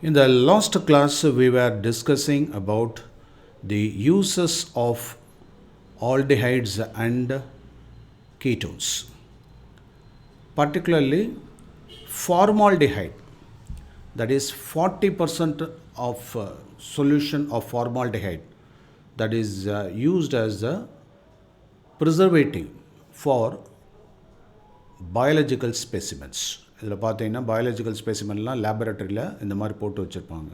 In the last class, we were discussing about the uses of aldehydes and ketones, particularly formaldehyde. That is 40% of solution of formaldehyde that is used as a preservative for biological specimens. இதில் பார்த்தீங்கன்னா biological ஸ்பெசிமென்லாம் லேபரட்டரியில் இந்த மாதிரி போட்டு வச்சுருப்பாங்க.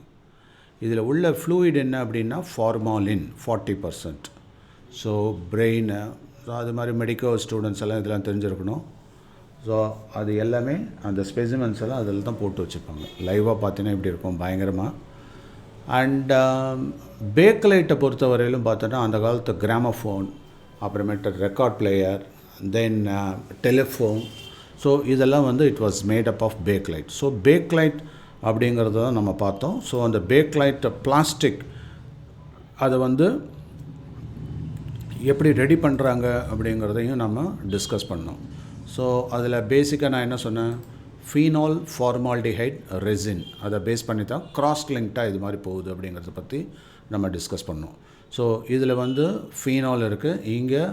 இதில் உள்ள fluid என்ன அப்படின்னா ஃபார்மாலின் 40%. ஸோ பிரெயின், அது மாதிரி மெடிக்கல் ஸ்டூடெண்ட்ஸ் எல்லாம் இதெல்லாம் தெரிஞ்சிருக்கணும். ஸோ அது எல்லாமே அந்த ஸ்பெசிமென்ஸ் எல்லாம் அதில் தான் போட்டு வச்சுருப்பாங்க. லைவாக பார்த்தீங்கன்னா இப்படி இருக்கும் பயங்கரமாக. அண்ட் பேக்கலைட்டை பொறுத்த வரையிலும் பார்த்தோன்னா அந்த காலத்து கிராமஃபோன், அப்புறமேட்டு record player, then telephone. So இதெல்லாம் வந்து it was made up of bakelite. So bakelite அப்படிங்கிறத தான் நம்ம பார்த்தோம். ஸோ அந்த பேக்லைட் பிளாஸ்டிக் அதை வந்து எப்படி ரெடி பண்ணுறாங்க அப்படிங்கிறதையும் நம்ம டிஸ்கஸ் பண்ணோம். ஸோ அதில் பேசிக்காக நான் என்ன சொன்னேன், ஃபீனால் ஃபார்மால்டிஹைட் ரெசின் அதை பேஸ் பண்ணி தான் கிராஸ் லிங்க்டாக இது மாதிரி போகுது அப்படிங்கிறத பற்றி நம்ம டிஸ்கஸ் பண்ணோம். ஸோ இதில் வந்து ஃபீனால் இருக்குது, இங்கே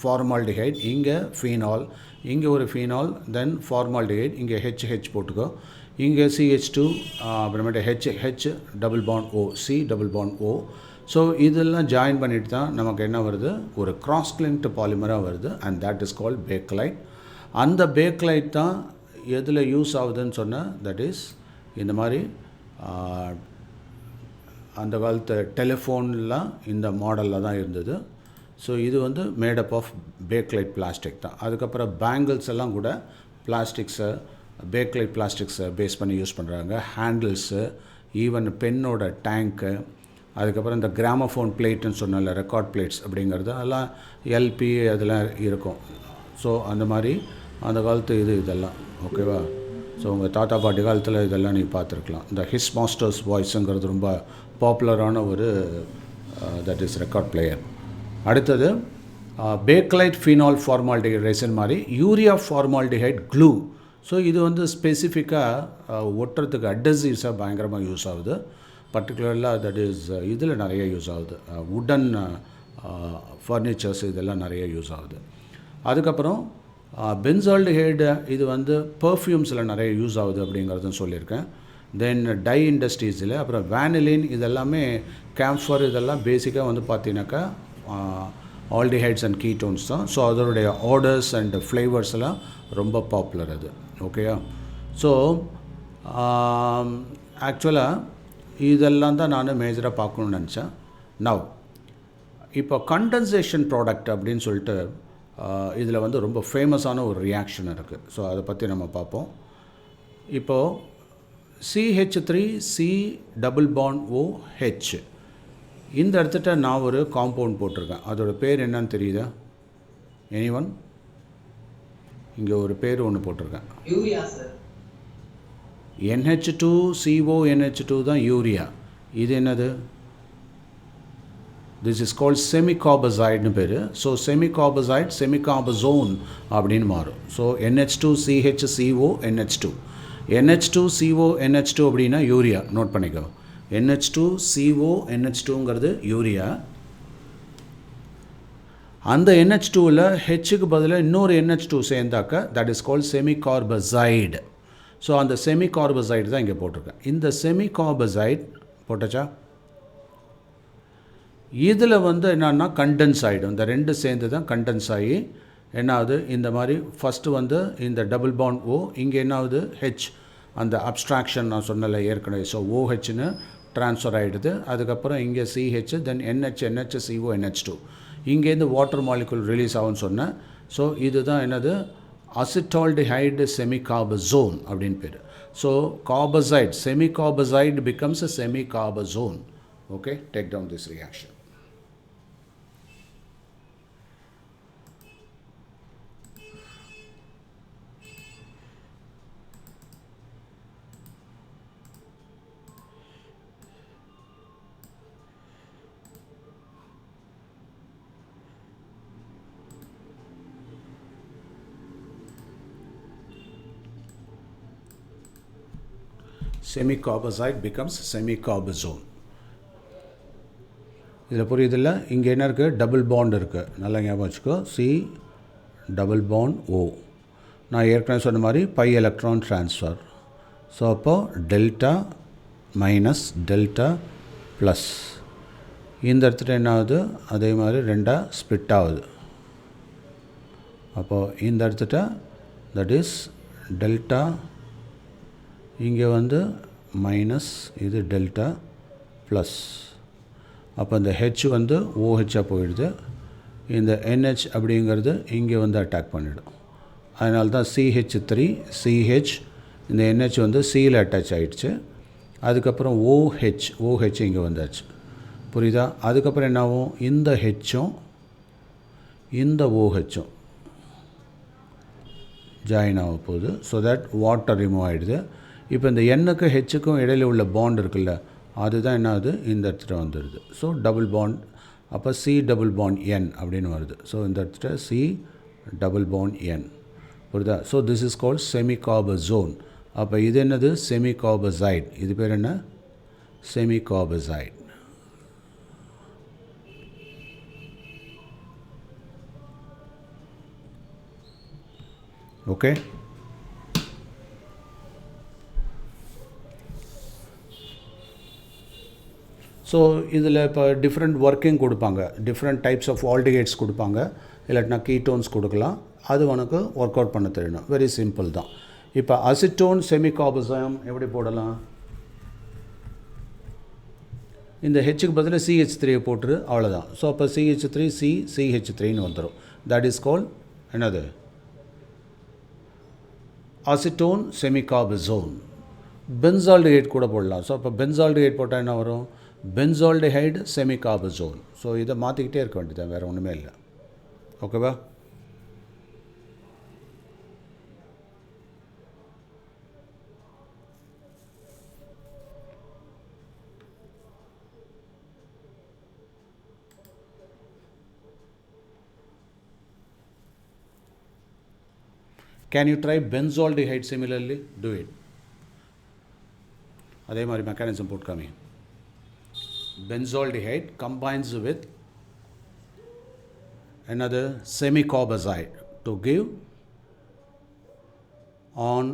ஃபார்மால்டிஹைட், இங்கே ஃபீனால், இங்கே ஒரு ஃபீனால், தென் ஃபார்மால்டிஹைட், இங்கே ஹெச் போட்டுக்கோ, இங்கே CH2, அப்புறமேட்டு H double bond O, C double bond O. So இதெல்லாம் ஜாயின் பண்ணிட்டு தான் நமக்கு என்ன வருது, ஒரு கிராஸ் லிங்க்டு பாலிமராக வருது. And that is called backlight. அந்த பேக்லைட் தான் எதில் யூஸ் ஆகுதுன்னு சொன்னால், தட் இஸ் இந்த மாதிரி அந்த காலத்து டெலிஃபோன்லாம் இந்த மாடலில் தான் இருந்தது. ஸோ இது வந்து மேடப் ஆஃப் பேக்லைட் பிளாஸ்டிக் தான். அதுக்கப்புறம் பேங்கிள்ஸ் எல்லாம் கூட பிளாஸ்டிக்ஸை, பேக்லைட் பிளாஸ்டிக்ஸை பேஸ் பண்ணி யூஸ் பண்ணுறாங்க. ஹேண்டில்ஸு, ஈவன் பென்னோட டேங்க்கு, அதுக்கப்புறம் இந்த கிராமஃபோன் பிளேட்டுன்னு சொன்னால ரெக்கார்ட் பிளேட்ஸ் அப்படிங்கிறது அதெல்லாம் எல்பி அதெல்லாம் இருக்கும். ஸோ அந்த மாதிரி அந்த காலத்து இதெல்லாம் ஓகேவா. ஸோ உங்கள் தாத்தா பாட்டி காலத்தில் இதெல்லாம் நீங்கள் பார்த்துருக்கலாம். இந்த ஹிஸ் மாஸ்டர்ஸ் வாய்ஸுங்கிறது ரொம்ப பாப்புலரான ஒரு தட் இஸ் ரெக்கார்ட் பிளேயர். அடுத்தது பேக்லைட் ஃபீனால் ஃபார்மால்டிஹைட் ரெசின் மாதிரி யூரியா ஃபார்மால்டிஹைட் க்ளூ. ஸோ இது வந்து ஸ்பெசிஃபிக்காக ஒட்டுறதுக்கு அட்ஹசிவ்ஸாக பயங்கரமாக யூஸ் ஆகுது. பர்டிகுலர்லாக தட் இஸ் இதில் நிறைய யூஸ் ஆகுது, வுடன் ஃபர்னிச்சர்ஸ் இதெல்லாம் நிறைய யூஸ் ஆகுது. அதுக்கப்புறம் பென்சால்டிஹைடு இது வந்து பர்ஃப்யூம்ஸில் நிறைய யூஸ் ஆகுது அப்படிங்கிறதும் சொல்லியிருக்கேன். தென் டை இண்டஸ்ட்ரீஸில், அப்புறம் வேனிலின், இதெல்லாமே கேம்ஃபர், இதெல்லாம் பேசிக்காக வந்து பார்த்தீங்கன்னாக்கா ஆல்டிஹைட்ஸ் அண்ட் கீட்டோன்ஸ் தான். ஸோ அதனுடைய ஆர்டர்ஸ் அண்ட் ஃப்ளேவர்ஸ் எல்லாம் ரொம்ப பாப்புலர் அது. ஓகேயா. ஸோ ஆக்சுவலாக இதெல்லாம் தான் நான் மேஜராக பார்க்கணுன்னு நினச்சேன். நவ் இப்போ கண்டென்சேஷன் ப்ராடக்ட் அப்படின்னு சொல்லிட்டு இதில் வந்து ரொம்ப ஃபேமஸான ஒரு ரியாக்ஷன் இருக்குது. ஸோ அதை பற்றி நம்ம பார்ப்போம். இப்போது CH3C டபுள் பாண்ட் OH இந்த இடத்துல நான் ஒரு காம்பவுண்ட் போட்டிருக்கேன். அதோட பேர் என்னன்னு தெரியுதா எனிவன்? இங்கே ஒரு பேர் ஒன்று போட்டிருக்கேன், யூரியா சார். NH2CONH2 தான் யூரியா. இது என்னது? திஸ் இஸ் கால்ட் செமிகார்பசைட்னு பேர். ஸோ செமிகார்பசைட் செமிகார்பசோன் அப்படின்னு மாறும். ஸோ NH2CHCONH2, NH2CONH2 அப்படின்னா யூரியா. நோட் பண்ணிக்கோ, NH2CONH2ங்கிறது யூரியா. அந்த NH2வில் ஹெச்சுக்கு பதிலாக இன்னொரு NH2 சேர்ந்தாக்க that is called semicarbazide. So அந்த செமிகார்பசைடு தான் இங்கே போட்டிருக்கேன். இந்த செமிகார்பசைட் போட்டச்சா, இதில் வந்து என்னன்னா கண்டென்ஸ் ஆகிடும். இந்த ரெண்டு சேர்ந்து தான் கண்டென்ஸ் ஆகி என்ன ஆகுது, இந்த மாதிரி ஃபஸ்ட்டு வந்து இந்த டபுள் பாண்ட் O, இங்கே என்ன ஆகுது ஹெச், அந்த அப்ஸ்ட்ராக்ஷன் நான் சொன்னல ஏற்கனவே. ஸோ OHன்னு ட்ரான்ஸ்ஃபர் ஆகிடுது. அதுக்கப்புறம் இங்கே CH, தென் NH2, இங்கேருந்து வாட்டர் மாலிகுல் ரிலீஸ் ஆகும்னு சொன்னேன். ஸோ இதுதான் என்னது, அசிட்டால்டிஹைடு செமிகார்பசோன் அப்படின்னு பேர். So carbazide, semicarbazide becomes a semicarbazone. Okay, take down this reaction. semicarbazide becomes semicarbazone. இதில் புரியுதில்ல, இங்கே என்ன இருக்குது, டபுள் பாண்ட் இருக்குது, நல்லா ஞாபகம் வச்சுக்கோ. C double bond O. நான் ஏற்கனவே சொன்ன மாதிரி பை எலக்ட்ரான் ட்ரான்ஸ்ஃபர். ஸோ அப்போது டெல்டா மைனஸ் டெல்டா ப்ளஸ். இந்த இடத்துல என்ன ஆகுது, அதே மாதிரி ரெண்டாக ஸ்ப்ளிட் ஆகுது. அப்போது இந்த இடத்துல தட் இஸ் டெல்டா, இங்கே வந்து மைனஸ், இது டெல்டா ப்ளஸ். அப்போ இந்த ஹெச் வந்து ஓஹெச்சாக போயிடுது. இந்த என்ஹெச் அப்படிங்கிறது இங்கே வந்து அட்டாக் பண்ணிவிடும். அதனால தான் CH3 CH, இந்த NH வந்து சியில் அட்டாச் ஆகிடுச்சு. அதுக்கப்புறம் OH இங்கே வந்தாச்சு. புரியுதா? அதுக்கப்புறம் என்ன ஆகும், இந்த ஹெச்சும் இந்த OHும் ஜாயின் ஆக போகுது. ஸோ தட் வாட்டர் ரிமூவ் ஆகிடுது. இப்போ இந்த எண்ணுக்கு ஹெச்சுக்கும் இடையில் உள்ள பாண்ட் இருக்குல்ல, அதுதான் என்ன ஆகுது, இந்த இடத்துல வந்துடுது. ஸோ டபுள் பாண்ட், அப்போ C டபுள் பாண்ட் N அப்படின்னு வருது. ஸோ இந்த இடத்துல C டபுள் பாண்ட் N. புரியுதா? So this is called semicarbazone. அப்போ இது என்னது, செமிகார்பசைட். இது பேர் என்ன, செமிகார்பசைட். ஓகே. ஸோ இதில் இப்போ டிஃப்ரெண்ட் ஒர்க்கிங் கொடுப்பாங்க, டிஃப்ரெண்ட் டைப்ஸ் ஆஃப் ஆல்டிகேட்ஸ் கொடுப்பாங்க, இல்லாட்டினா கீட்டோன்ஸ் கொடுக்கலாம். அது உனக்கு ஒர்க் அவுட் பண்ண தெரியணும். வெரி சிம்பிள் தான். இப்போ அசிட்டோன் செமிகார்பசோன் எப்படி போடலாம், இந்த ஹெச்சுக்கு பதிலாக CH3 போட்டுரு, அவ்வளோதான். ஸோ அப்போ CH3 CH3ன்னு வந்துடும். தட் இஸ் கால் என்னது, அசிட்டோன் செமிகார்பசோன். பென்சால்டிஹைட் கூட போடலாம். ஸோ அப்போ பென்சால்டிஹைட் போட்டால் என்ன வரும், பென்சால்டிஹைடு செமிகார்பசோன். ஸோ இதை மாற்றிக்கிட்டே இருக்க வேண்டியது, வேறு ஒன்றுமே இல்லை. ஓகேவா? Can you try benzaldehyde similarly? Do it. அதே மாதிரி மெக்கானிசம் போட்டு காமி. Benzaldehyde combines with another semicarbazide to give on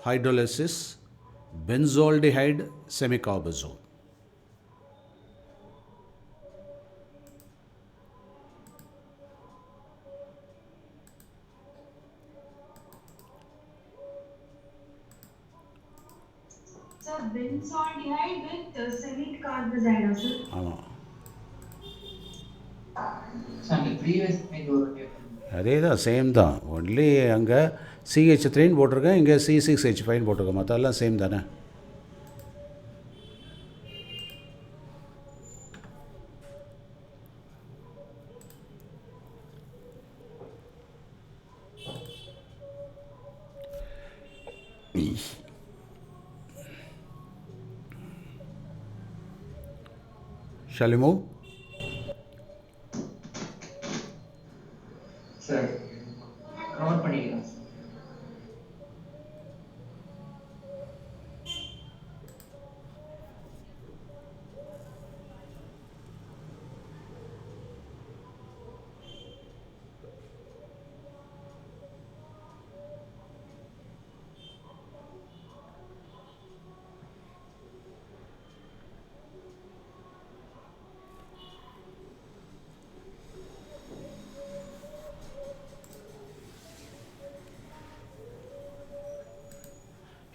hydrolysis benzaldehyde semicarbazone. So benzaldehyde with semicarbazide also. ஆமாம், அதே தான், சேம் தான். ஒன்லி அங்கே CH3ன்னு போட்டிருக்கேன், இங்கே C6H5ன்னு போட்டிருக்கேன். மற்றெல்லாம் சேம் தானே. Shall we move? Sir note பண்ணிக்கலாம்.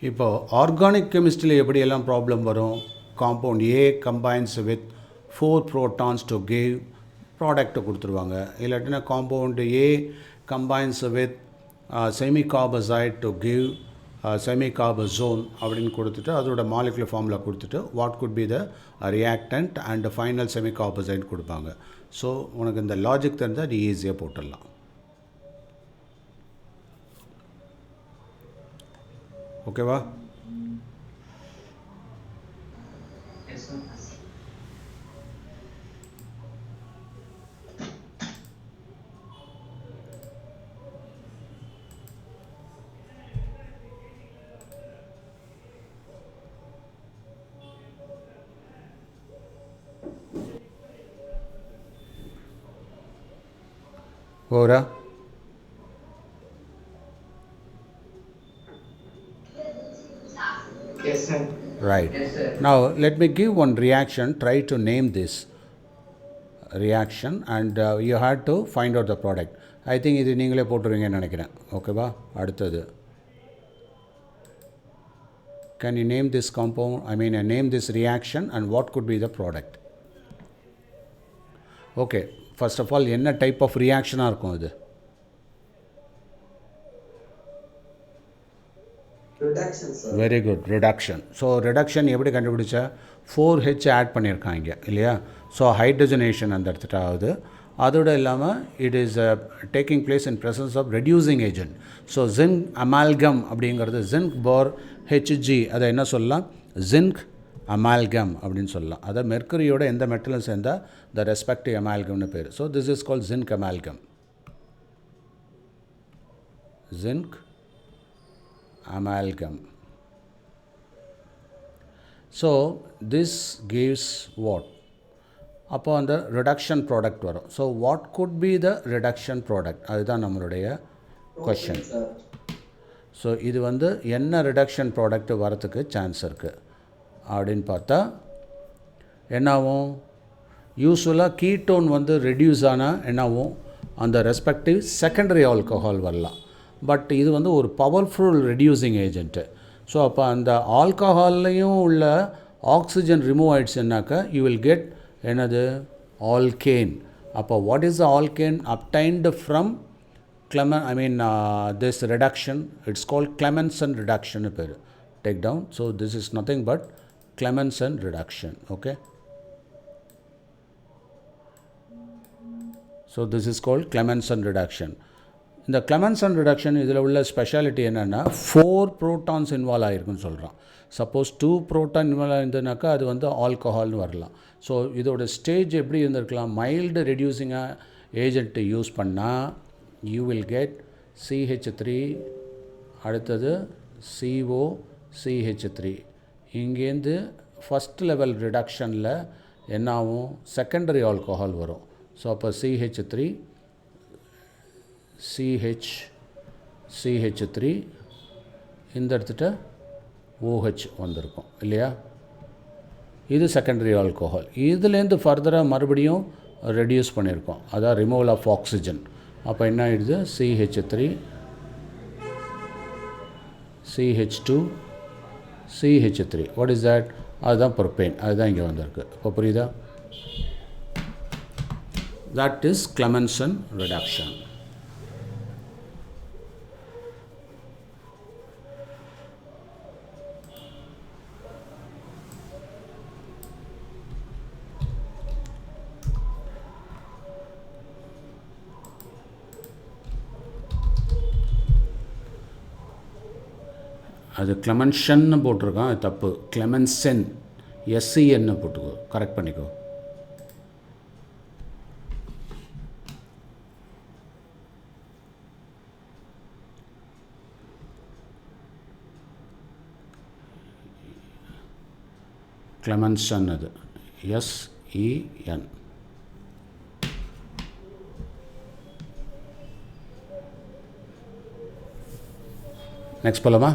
இப்போ ஆர்கானிக் கெமிஸ்ட்ரியில் எப்படியெல்லாம் ப்ராப்ளம் வரும், compound A combines with 4 protons to give ப்ராடக்ட்டை கொடுத்துருவாங்க. இல்லாட்டினா compound A combines with semicarbazide to give semicarbazone அப்படின்னு கொடுத்துட்டு அதோட மாலிகுலர் ஃபார்முலா கொடுத்துட்டு what could be the reactant and final semicarbazide கொடுப்பாங்க. ஸோ உனக்கு இந்த லாஜிக் தெரிஞ்சால் அது ஈஸியாக போட்டுடலாம். ஓகேவா? Yes sir. Gora? Yes, sir. Right. Yes, sir. Now let me give one reaction. Try to name this reaction and you had to find out the product. I think இது நீங்களே போட்டுருவீங்கன்னு நினைக்கிறேன். ஓகேவா? அடுத்தது. Can you name this compound? Name this reaction and what could be the product? Okay. First of all, என்ன type of reaction இருக்கும் இது? Reduction, sir. Very good. Reduction. So reduction எப்படி கண்டுபிடிச்சா 4H ஆட் பண்ணியிருக்காங்க இல்லையா? ஸோ ஹைட்ரஜனேஷன் அந்த இடத்துல ஆகுது. அதோடு இல்லாமல் it is taking place in presence of reducing agent. So zinc amalgam அப்படிங்கிறது ஜிங்க் பார் ஹெச்ஜி, அதை என்ன சொல்லலாம்? ஜிங்க் அமால்கம் அப்படின்னு சொல்லலாம். அதை மெர்க்குரியோட எந்த மெட்டலும் சேர்ந்தால் த ரெஸ்பெக்டிவ் அமால்கம்னு பேர். So this is called zinc amalgam. Zinc amalgam. So this gives what? அப்போ அந்த reduction product வரும். So what could be the reduction product? அதுதான் நம்மளுடைய question. ஸோ இது வந்து என்ன ரிடக்ஷன் ப்ராடக்ட் வரத்துக்கு சான்ஸ் இருக்குது அப்படின்னு பார்த்தா என்னாகும்? யூஸ்வலாக கீட்டோன் வந்து ரெடியூஸ் ஆனால் என்னாகும்? அந்த ரெஸ்பெக்டிவ் செகண்டரி ஆல்கஹால் வரலாம். பட் இது வந்து ஒரு பவர்ஃபுல் ரெடியூசிங் ஏஜென்ட்டு. ஸோ அப்போ அந்த ஆல்கஹால்லையும் உள்ள ஆக்சிஜன் ரிமூவ் ஆகிடுச்சுன்னாக்கா யூ வில் கெட் என்னது? ஆல்கேன். அப்போ what is the alkane obtained from this reduction? It's called Clemmensen reduction பேர். Take down. So this is nothing but Clemmensen reduction. Okay. So this is called Clemmensen reduction. இந்த Clemmensen reduction இதில் உள்ள speciality என்னென்னா 4 protons involve ஆகிருக்குன்னு சொல்கிறோம். Suppose 2 proton involve ஆகிருந்ததுனாக்கா அது வந்து ஆல்கஹால்னு வரலாம். So இதோட ஸ்டேஜ் எப்படி இருந்திருக்கலாம்? மைல்டு ரெடியூசிங்காக ஏஜென்ட்டு யூஸ் பண்ணால் you will get CH3, அடுத்தது CO CH3. இங்கேருந்து ஃபஸ்ட் லெவல் ரிடக்ஷனில் என்னாகும்? செகண்டரி ஆல்கஹால் வரும். ஸோ அப்போ CH3 CH3 இந்த இடத்துட்ட OH வந்திருக்கும் இல்லையா? இது செகண்டரி ஆல்கஹால். இதுலேருந்து ஃபர்தராக மறுபடியும் ரெடியூஸ் பண்ணியிருக்கோம். அதான் ரிமூவல் ஆஃப் ஆக்சிஜன். அப்போ என்ன ஆகிடுது? CH3 CH2 CH3. What is that? அதுதான் ப்ரோபேன். அதுதான் இங்கே வந்திருக்கு. இப்போ புரியுதா? That is Clemmensen reduction. அது Clemmensen போட்டிருக்கான், அது தப்பு. Clemmensen SEN போட்டுக்கோ, கரெக்ட் பண்ணிக்கோ. Clemmensen அது SEN. நெக்ஸ்ட் போலாமா?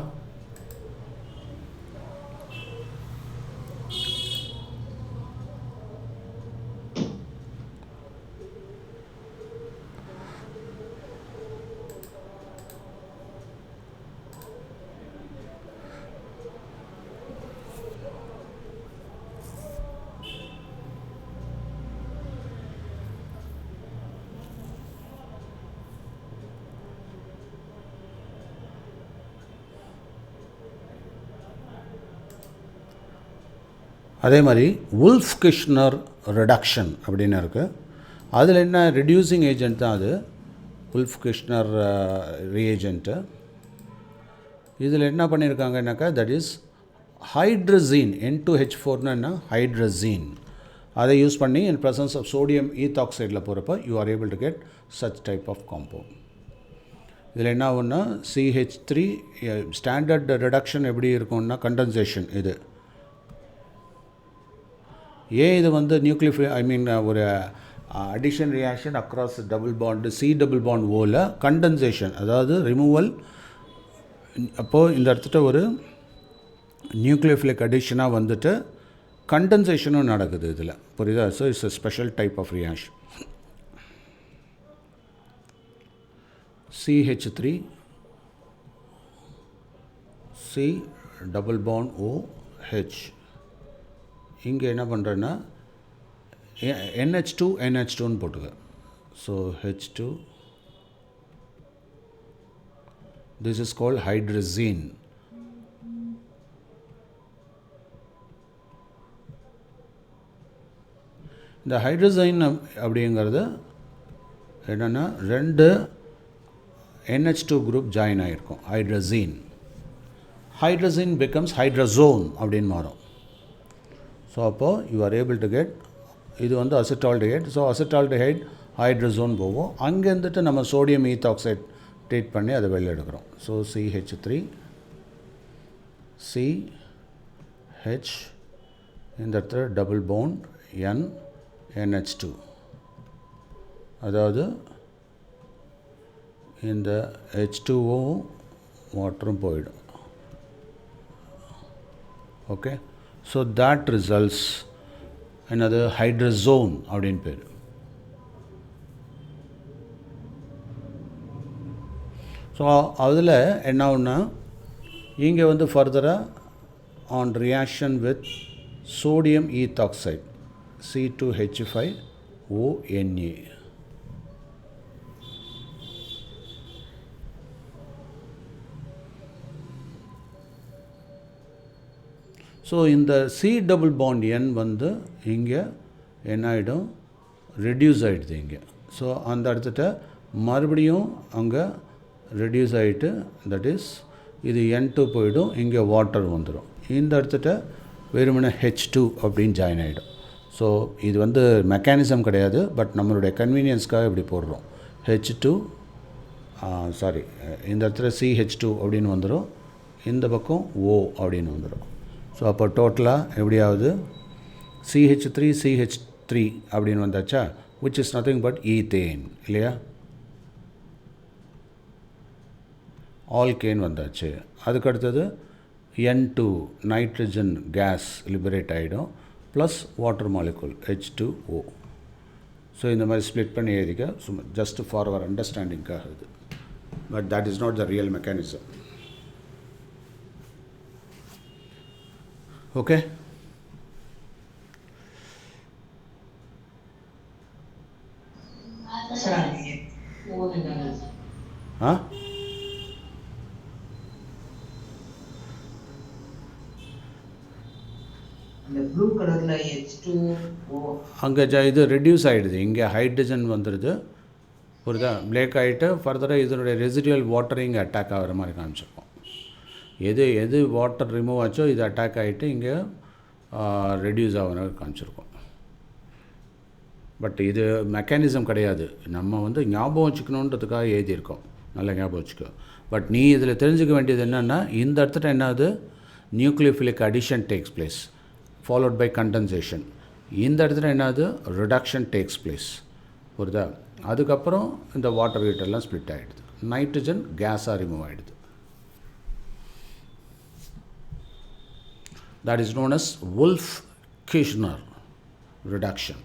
அதே மாதிரி Wolff-Kishner reduction அப்படின்னு இருக்குது. அதில் என்ன? ரெடியூசிங் ஏஜென்ட் தான் அது, Wolff-Kishner ரீஏஜென்ட்டு. இதில் என்ன பண்ணியிருக்காங்கன்னாக்கா தட் இஸ் ஹைட்ரசீன். N2H4ன்னு என்ன? ஹைட்ரசீன். அதை யூஸ் பண்ணி இன் ப்ரெசன்ஸ் ஆஃப் சோடியம் ஈத்தாக்சைடில் போகிறப்ப you are able to get such type of compound. இதில் என்ன ஆகுன்னா CH3 ஸ்டாண்டர்ட் ரிடக்ஷன் எப்படி இருக்கும்னா கண்டென்சேஷன். இது ஏன் இது வந்து நியூக்ளியர் ஒரு addition reaction across double bond C double bond Oல condensation அதாவது removal. அப்போது இந்த இடத்துல ஒரு நியூக்ளியோஃபிலிக் அடிஷனாக வந்துட்டு கண்டென்சேஷனும் நடக்குது இதில், புரியுதா? So it's a special type of reaction. CH3 C double bond OH. இங்கே என்ன பண்ணுறேன்னா NH2 NH2ன்னு போட்டுக்க. So H2, this is called hydrazine. இந்த ஹைட்ரஜைன் அப்படிங்கிறது என்னென்னா ரெண்டு NH2 குரூப் ஜாயின் ஆகிருக்கும், ஹைட்ரஸீன். ஹைட்ரஸீன் பிகம்ஸ் ஹைட்ரஸோன் அப்படின்னு மாறும். ஸோ அப்போது you are able to get, இது வந்து அசிட்டால்டிஹைட். ஸோ அசிட்டால்டிஹைட் ஹைட்ரஸோன் போகும். அங்கே இருந்துட்டு நம்ம சோடியம் ஈத்தாக்சைட் ட்ரீட் பண்ணி அதை வெளில எடுக்கிறோம். ஸோ CH3 CH, இந்த இடத்துல டபுள் போண்ட் NH2, அதாவது இந்த H2ஓவும் வாட்டரும் போயிடும். ஓகே, ஸோ that results என்னது ஹைட்ரஸோன் அப்படின்னு பேர். ஸோ அதில் என்ன ஆகுன்னா இங்கே வந்து ஃபர்தராக on reaction with sodium ethoxide C2H5ONa. So இந்த C டபுள் பாண்ட் N வந்து இங்கே என்ன ஆகிடும், ரெடியூஸ் ஆகிடுது இங்கே. ஸோ அந்த இடத்துல மறுபடியும் அங்கே ரெடியூஸ் ஆகிட்டு, தட் இஸ் இது N2 போயிடும், இங்கே வாட்டர் வந்துடும். இந்த இடத்துல வெறுமனே H2 அப்படின்னு ஜாயின் ஆகிடும். ஸோ இது வந்து மெக்கானிசம் கிடையாது, பட் நம்மளுடைய கன்வீனியன்ஸ்க்காக இப்படி போடுறோம். H2 இந்த இடத்துல CH2 அப்படின்னு வந்துடும், இந்த பக்கம் O அப்படின்னு வந்துடும். ஸோ அப்போ டோட்டலாக எப்படியாவது CH3 CH3 அப்படின்னு வந்தாச்சா, which is nothing but ethane இல்லையா, ஆல்கேன் வந்தாச்சு. அதுக்கடுத்தது N2 நைட்ரஜன் கேஸ் லிபரேட் ஆகிடும், plus water molecule H2O. So இந்த மாதிரி ஸ்ப்ளிட் பண்ணி எழுதிக்க, சும்மா ஜஸ்ட் ஃபார் அவர் அண்டர்ஸ்டாண்டிங்காக இது. But that is not the real mechanism. Okay, ah அந்த ப்ளூ கலரில் H2O அங்கே இது ரெடியூஸ் ஆகிடுது, இங்கே ஹைட்ரஜன் வந்துடுது, புரியுதா? பிளேக் ஆகிட்டு ஃபர்தராக இதனுடைய ரெசிடுவல் வாட்டர் இங்கே அட்டாக் ஆகிற மாதிரி காமிச்சிருக்கோம். எது வாட்டர் ரிமூவ் ஆச்சோ இது அட்டாக் ஆகிட்டு இங்கே ரெடியூஸ் ஆகிற மாதிரி காமிச்சிருக்கோம். பட் இது மெக்கானிசம் கிடையாது, நம்ம வந்து ஞாபகம் வச்சுக்கணுன்றதுக்காக எழுதியிருக்கோம், நல்லா ஞாபகம் வச்சுக்கோ. பட் நீ இதில் தெரிஞ்சுக்க வேண்டியது என்னென்னா, இந்த இடத்துல என்னது nucleophilic addition takes place followed by condensation. இந்த இடத்துல என்னது ரிடக்ஷன் டேக்ஸ் பிளேஸ், புரியுதா? அதுக்கப்புறம் இந்த வாட்டர் ஹீட்டர்லாம் ஸ்ப்ளிட் ஆகிடுது, நைட்ரஜன் கேஸாக ரிமூவ் ஆகிடுது. That is known as Wolff-Kirchner reduction,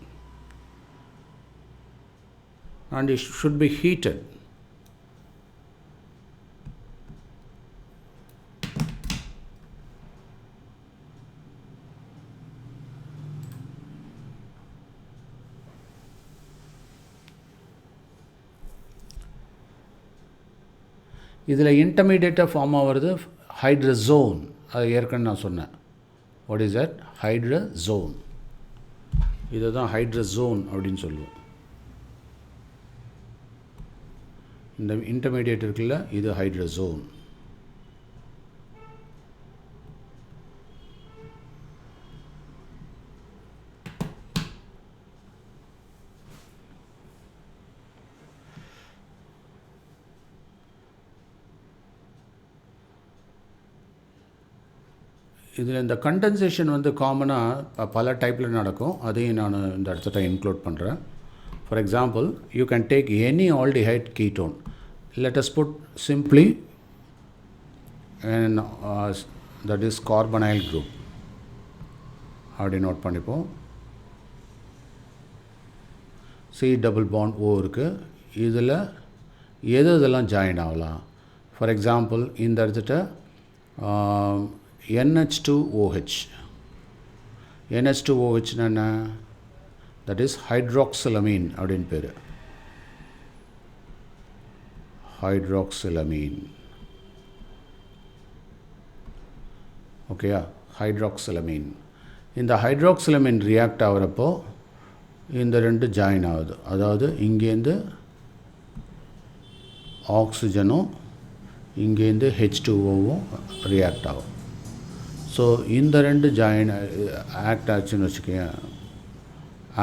and it should be heated. இதில் இன்டர்மீடியேட்டாக ஃபார்ம் ஆகிறது ஹைட்ரஸோன். அது ஏற்கனவே நான் சொன்னேன். What is that? ஹைட்ரஸோன். இதை தான் ஹைட்ரஸோன் அப்படின்னு சொல்லுவோம். இந்த இன்டர்மீடியேட் இருக்குல்ல, இது ஹைட்ரஸோன். இதில் இந்த கண்டென்சேஷன் வந்து காமனாக பல டைப்பில் நடக்கும், அதையும் நான் இந்த இடத்துல இன்க்ளூட் பண்ணுறேன். For example, you can take any aldehyde ketone. Let us put simply and that is carbonyl group. அப்படி நோட் பண்ணிப்போம். C double bond O இருக்குது. இதில் எதெல்லாம் ஜாயின் ஆகலாம்? ஃபார் எக்ஸாம்பிள் இந்த இடத்துட்ட NH2OH. NH2OH என்ன? தட் இஸ் ஹைட்ராக்சிலமீன் அப்படின்னு பேர். ஹைட்ராக்சிலமீன். ஓகேயா? ஹைட்ராக்சிலமீன். இந்த ஹைட்ராக்சிலமீன் ரியாக்ட் ஆகிறப்போ இந்த ரெண்டு ஜாயின் ஆகுது. அதாவது இங்கேருந்து ஆக்சிஜனும் இங்கேருந்து H2Oவும் ரியாக்ட் ஆகும். ஸோ இந்த ரெண்டு ஜாயின் ஆக்ட் ஆச்சுன்னு வச்சுக்கோங்க,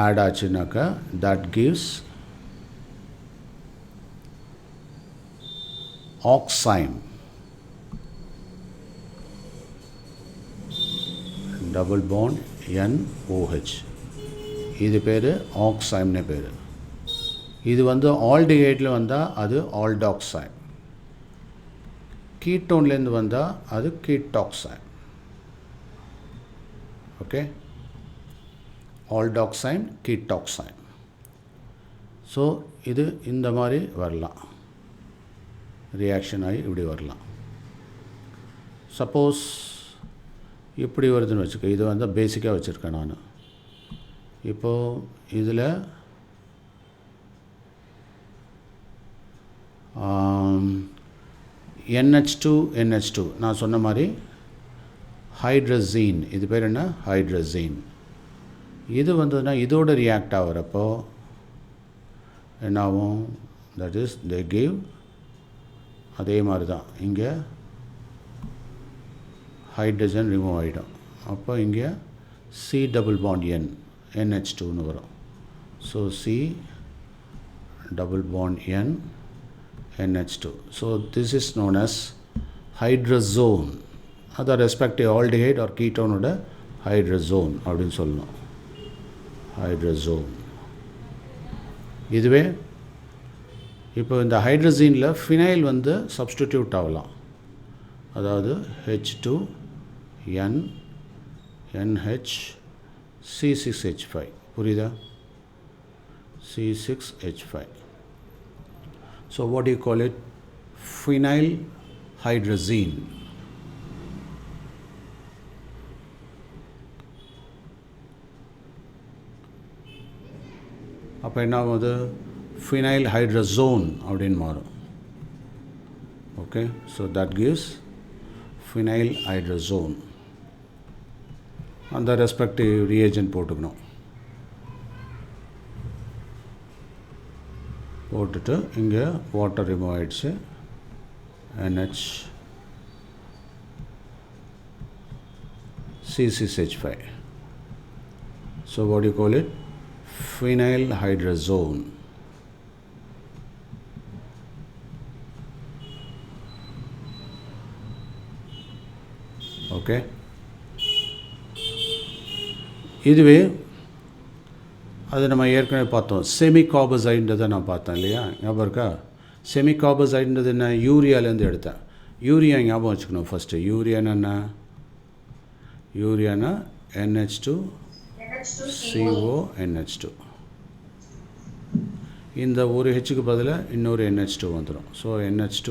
ஆட் ஆச்சுனாக்கா that gives oxime. Double bond NOH. இது பேர் ஆக்சைம்னு பேர். இது வந்து ஆல்டிஹைடில் வந்தால் அது ஆல்டாக்சைம். கீட்டோன்லேருந்து வந்தால் அது கீட்டாக்சைம். ஓகே, ஆல்டாக்சைம், கீட்டாக்சைம். ஸோ இது இந்த மாதிரி வரலாம், ரியாக்ஷன் ஆகி இப்படி வரலாம். சப்போஸ் இப்படி வருதுன்னு வச்சுக்க, இது வந்து பேசிக்காக வச்சுருக்கேன் நான். இப்போது இதில் NH2 நான் சொன்ன மாதிரி ஹைட்ரசீன். இது பேர் என்ன? ஹைட்ரசீன். இது வந்ததுன்னா இதோட ரியாக்ட் ஆகிறப்போ என்னாகும்? தட் இஸ் தே கிவ் அதே மாதிரி தான். இங்கே ஹைட்ரஜன் ரிமூவ் ஆகிடும். அப்போ இங்கே C double bond NH2ன்னு வரும். So C double bond NH2. So this is known as hydrazone. அது ரெஸ்பெக்டிவ் ஆல்டிஹைட் ஆர் கீட்டோனோட ஹைட்ரசோன் அப்படின்னு சொல்லணும். ஹைட்ரசோன். இதுவே இப்போ இந்த ஹைட்ரசீனில் ஃபினைல் வந்து சப்ஸ்டிடியூட் ஆகலாம். அதாவது H2N NH C6H5. புரியுதா? C6H5. So what do you call it? Phenyl hydrazine. அப்போ என்ன ஆகுது? ஃபினைல் ஹைட்ரசோன் அப்படின்னு மாறும். Okay, so that gives phenyl hydrazone. அந்த ரெஸ்பெக்டிவ் ரியேஜென்ட் போட்டுக்கணும். போட்டுட்டு இங்கே வாட்டர் ரிமூவ் ஆகிடுச்சு. NH C6H5. So what do you call it? Phenyl hydrazone. Okay. இதுவே அது நம்ம ஏற்கனவே பார்த்தோம். செமிகார்பசைடுன்றதை நான் பார்த்தேன் இல்லையா? ஞாபகம் இருக்கா? செமிகார்பசைடுன்றது என்ன? யூரியாலேருந்து எடுத்தேன். யூரியா ஞாபகம் வச்சுக்கணும் ஃபஸ்ட்டு. யூரியானா என்ன? யூரியானா NH2CONH2. இந்த ஒரு ஹெச்சுக்கு பதிலாக இன்னொரு NH2 வந்துடும். So NH2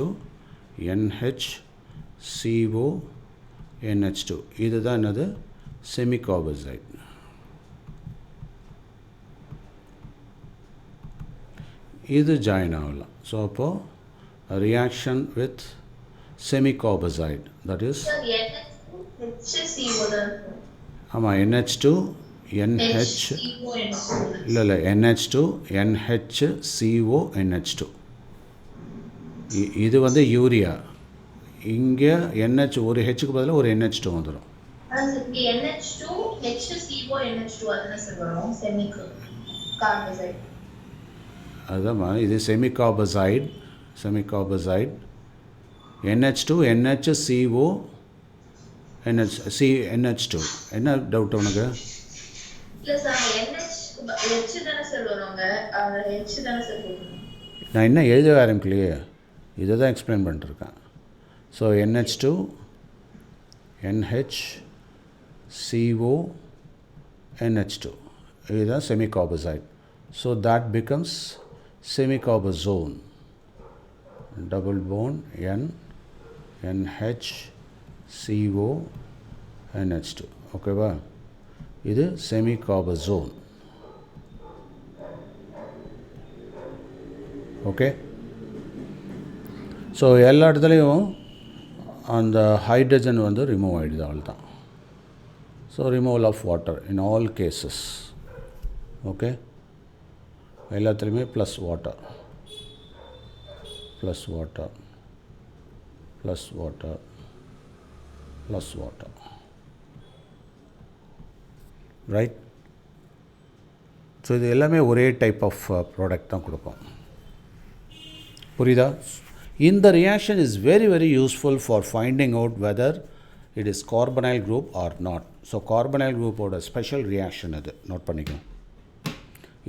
NHCONH2. இதுதான் என்னது? செமிகார்பசைடு. இது ஜாயின் ஆகலாம். ஸோ அப்போது ரியாக்ஷன் வித் செமிகார்பசைடு, தட் இஸ் ஆமாம் NH2 NH இல்லை NH2 NHCONH2. இது வந்து யூரியா. இங்கே NH ஒரு ஹெச்சுக்கு பதிலாக ஒரு NH2 வந்துடும். அதுதான்மா, இது செமிகார்பசைடு. NH2 NHCONH2. என்ன டவுட் உனக்கு? இல்ல சார், NH H தானே சார் வருவாங்க. H தானே சார் போடணும். நான் என்ன எழுத ஆரம்பிக்கலையே, இதை தான் எக்ஸ்பிளைன் பண்ணிட்டுருக்கேன். So NH2 NH CO NH2 இதுதான் semicarbazide. So that becomes semicarbazone. Double bond NH CO NH2. ஓகேவா? இது செமிகார்பசோன். ஓகே. ஸோ எல்லா இடத்துலையும் அந்த ஹைட்ரஜன் வந்து ரிமூவ் ஆகிடுது, அவள் தான். So removal of water in all cases. Okay. எல்லாத்துலேயுமே plus water plus water plus water plus water. Right. So இது எல்லாமே ஒரே டைப் ஆஃப் ப்ராடக்ட் தான் கொடுக்கும். புரியுதா? இந்த reaction is very very useful for finding out whether it is carbonyl group or not. So carbonyl குரூப்போட special reaction அது note பண்ணிக்கணும்.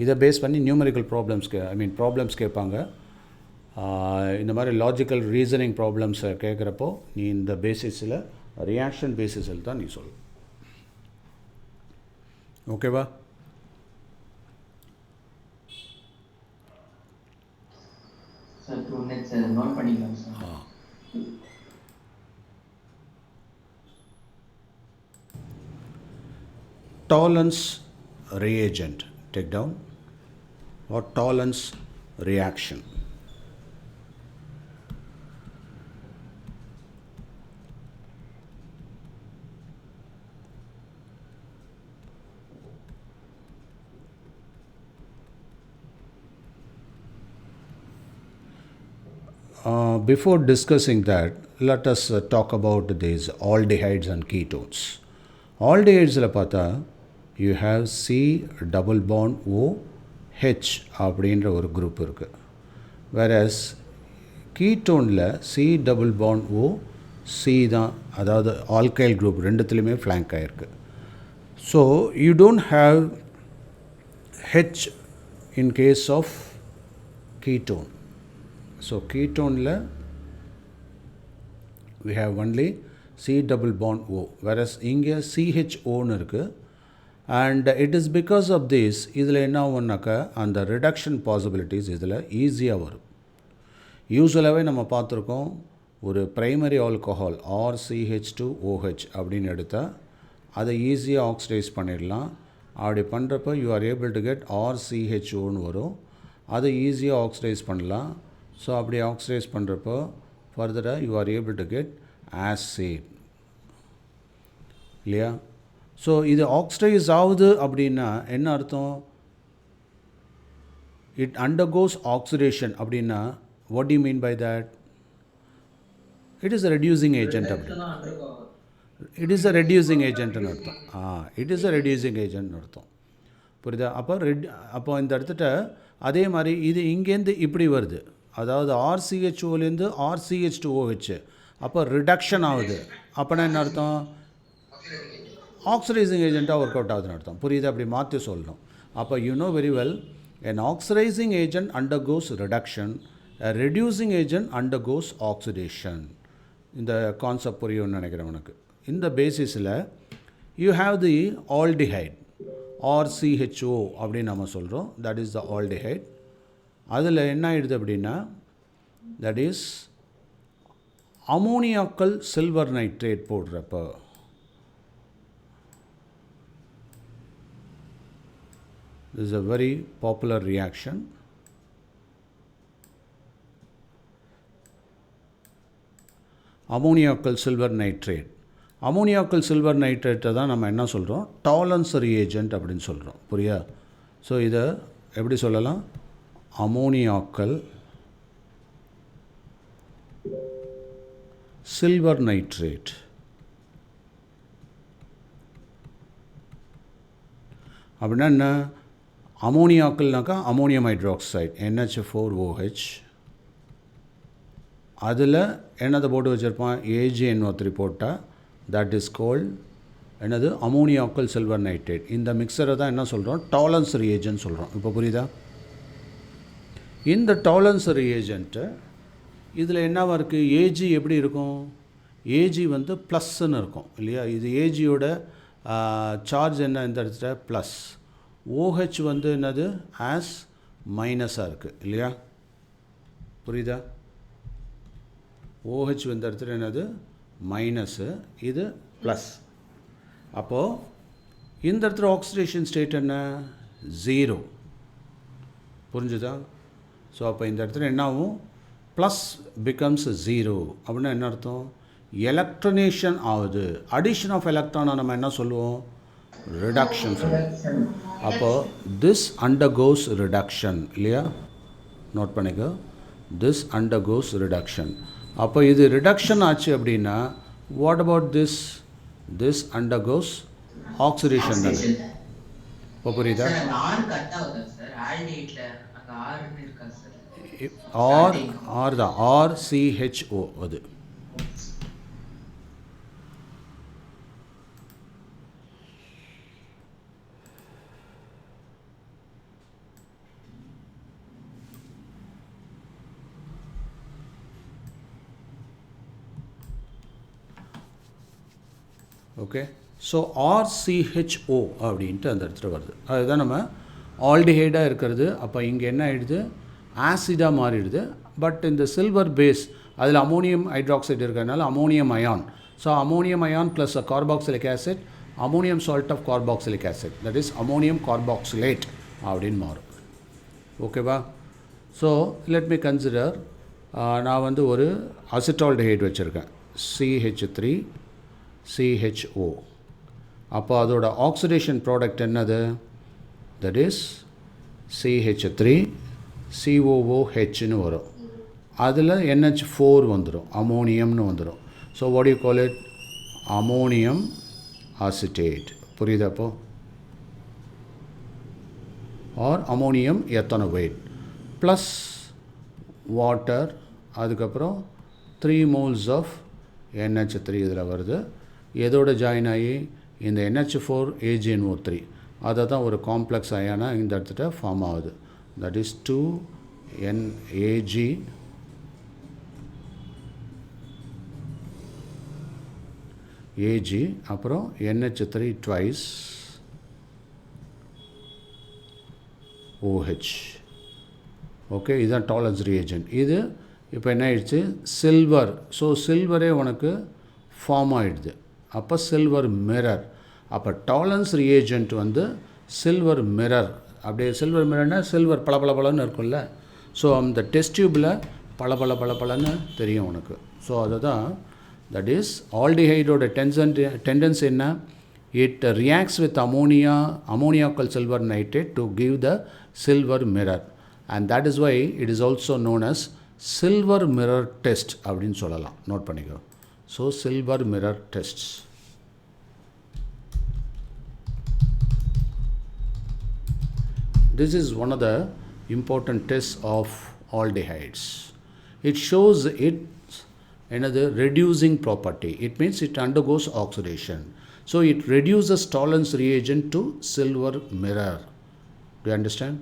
இதை பேஸ் பண்ணி நியூமரிக்கல் ப்ராப்ளம்ஸ் கேட்பாங்க. இந்த மாதிரி லாஜிக்கல் ரீசனிங் ப்ராப்ளம்ஸை கேட்குறப்போ நீ இந்த பேசிஸில் ரியாக்ஷன் பேசிஸில் தான் நீ சொல். ஓகேவா? சார் 2 minutes நோட் பண்ணிக்கலாம் sir. Tollens reagent, take down, or Tollens reaction. Before discussing that, let us talk about these aldehydes and ketones. Aldehydes பார்த்தா you have C double bond O H அப்படின்ற ஒரு group இருக்குது. whereas கீட்டோனில் C double bond O C தான், அதாவது alkyl group ரெண்டுத்துலேயுமே flank ஆகிருக்கு. So you don't have H in case of ketone. So ketone we have only C double bond O, whereas இங்கே CHOன்னு இருக்குது. and it is because of this இதில் என்ன ஆகும்னாக்கா அந்த reduction possibilities இதில் ஈஸியாக வரும். யூஸ்வலாகவே நம்ம பார்த்துருக்கோம், ஒரு ப்ரைமரி ஆல்கஹால் RCH2OH அப்படின்னு எடுத்தால் அதை ஈஸியாக ஆக்சிடைஸ் பண்ணிடலாம். அப்படி பண்ணுறப்போ you are able to get RCHOன்னு வரும். அதை ஈஸியாக ஆக்சிடைஸ் பண்ணலாம். ஸோ அப்படி ஆக்சிடைஸ் பண்ணுறப்போ ஃபர்தராக you are able to get acid இல்லையா? ஸோ இது ஆக்சிடைஸ் ஆகுது அப்படின்னா என்ன அர்த்தம்? இட் அண்டர்கோஸ் ஆக்சிடேஷன் அப்படின்னா what you mean by that? It is a reducing agent அப்படி. இட் இஸ் அ ரெடியூசிங் ஏஜென்ட்னு அர்த்தம். இட் இஸ் அ ரெடியூசிங் ஏஜென்ட்னு அர்த்தம். புரியுதா? அப்போ இந்த இடத்துட்ட அதே மாதிரி இது இங்கேருந்து இப்படி வருது, அதாவது RCHOலேருந்து RCH2OH, அப்போ ரிடக்ஷன் ஆகுது. அப்போனா என்ன அர்த்தம்? ஆக்சிடைசிங் ஏஜெண்ட்டாக ஒர்க் அவுட் ஆகுதுன்னு அர்த்தம். புரியுது? அப்படி மாற்றி சொல்லணும். அப்போ you know very well, an oxidizing agent undergoes reduction, a reducing agent undergoes oxidation. இந்த கான்செப்ட் புரியும்னு நினைக்கிறேன் உனக்கு. இந்த பேசிஸில் you have the aldehyde RCHO அப்படின்னு நம்ம சொல்கிறோம். That is the aldehyde. அதில் என்ன ஆகிடுது அப்படின்னா, that is ammoniacal silver nitrate போடுறப்போ this is a very popular reaction. Ammoniacal silver nitrate. Ammoniacal silver நைட்ரேட்டை தான் நம்ம என்ன சொல்கிறோம்? டாலன்ஸ் ரியேஜென்ட் அப்படின்னு சொல்கிறோம். புரியா? ஸோ இதை எப்படி சொல்லலாம்? Ammoniacal silver nitrate. அப்படின்னா என்ன? அமோனியாக்கல்னாக்கா அமோனியம் ஹைட்ராக்சைடு NH4OH, அதில் என்னதை போட்டு வச்சுருப்பான்? AgNO3 போட்டால் தட் இஸ் கோல்ட் என்னது அமோனியாக்கல் சில்வர் நைட்ரேட். இந்த மிக்சரை தான் என்ன சொல்கிறோம், டாலன்ஸ் ரியேஜென்ட் சொல்கிறோம். இப்போ புரியுதா? இந்த டாலன்ஸ் ரியேஜென்ட்டு இதில் என்னவாக இருக்குது, ஏஜி எப்படி இருக்கும், ஏஜி வந்து ப்ளஸ்ன்னு இருக்கும் இல்லையா. இது ஏஜியோட சார்ஜ் என்ன இந்த இடத்துல ப்ளஸ், ஓஹெச் வந்து என்னது ஆஸ் மைனஸாக இருக்குது இல்லையா. புரியுதா? ஓஹெச் இந்த இடத்துல என்னது மைனஸு, இது ப்ளஸ். அப்போது இந்த இடத்துல ஆக்சிடேஷன் ஸ்டேட் என்ன, 0. புரிஞ்சுதா? ஸோ அப்போ இந்த இடத்துல என்ன ஆகும், ப்ளஸ் பிகம்ஸ் 0 அப்படின்னா என்ன அர்த்தம், எலக்ட்ரனேஷன் ஆகுது. அடிஷன் ஆஃப் எலக்ட்ரானை நம்ம என்ன சொல்லுவோம், ரிடக்ஷன் சொல்லுவோம். அப்போது திஸ் அண்டர்கோஸ் ரிடக்ஷன் இல்லையா, நோட் பண்ணிக்கோ, திஸ் அண்டர்கோஸ் ரிடக்ஷன். அப்போ இது ரிடக்ஷன் ஆச்சு அப்படின்னா what about this, this undergoes oxidation தானே. இப்போ புரியுதா? ஆர் தான், RCHO அது. ஓகே. ஸோ RCHO அப்படின்ட்டு அந்த இடத்துல வருது. அதுதான் நம்ம ஆல்டிஹைடாக இருக்கிறது. அப்போ இங்கே என்ன ஆகிடுது, ஆசிடாக மாறிடுது. பட் இந்த சில்வர் பேஸ் அதில் அமோனியம் ஹைட்ராக்சைடு இருக்கிறதுனால ammonium ion. So ammonium ion plus carboxylic acid, ammonium salt of carboxylic acid, that is ammonium carboxylate அப்படின்னு மாறும். ஓகேவா? ஸோ லெட் மீ கன்சிடர், நான் வந்து ஒரு அசிட்டால்டிஹைட் வச்சுருக்கேன், CH3CHO. அப்போ அதோட ஆக்சிடேஷன் ப்ராடக்ட் என்னது, தட் இஸ் CH3COOHன்னு வரும். அதில் NH4 வந்துடும், அமோனியம்னு வந்துடும். So what you call it, ammonium acetate. புரியுதாப்போ? Or ammonium ethanoate plus water, அதுக்கப்புறம் 3 moles ஆஃப் NH3 இதில் வருது. எதோட ஜாயின் ஆகி இந்த NH4 AgNO3 அதை தான் ஒரு காம்ப்ளெக்ஸ் அயானாக இந்த இடத்துல ஃபார்ம் ஆகுது. தட் இஸ் 2NAG அப்புறம் NH3 twice OH. ஓகே, இதுதான் டாலன்ஸ் ரியேஜென்ட். இது இப்போ என்ன ஆயிடுச்சு, சில்வர். ஸோ சில்வரே உனக்கு ஃபார்ம் ஆகிடுது. அப்போ சில்வர் மிரர். அப்போ டாலன்ஸ் ரியேஜென்ட் வந்து சில்வர் மிரர். அப்படியே சில்வர் மிரர்னால் சில்வர் பளபளன்னு இருக்கும்ல. ஸோ அந்த டெஸ்ட் டியூப்பில் பளபளன்னு தெரியும் உனக்கு. ஸோ அதுதான், தட் இஸ் ஆல்டிஹைடோட டெண்டன்ஸ் என்ன, it reacts with ammoniacal silver nitrate to give the silver mirror, and that is why it is also known as silver mirror test அப்படின்னு சொல்லலாம். நோட் பண்ணிக்கோ. So silver mirror tests. This is one of the important tests of aldehydes. It shows its another reducing property. It means it undergoes oxidation. So it reduces tolerance reagent to silver mirror. Do you understand?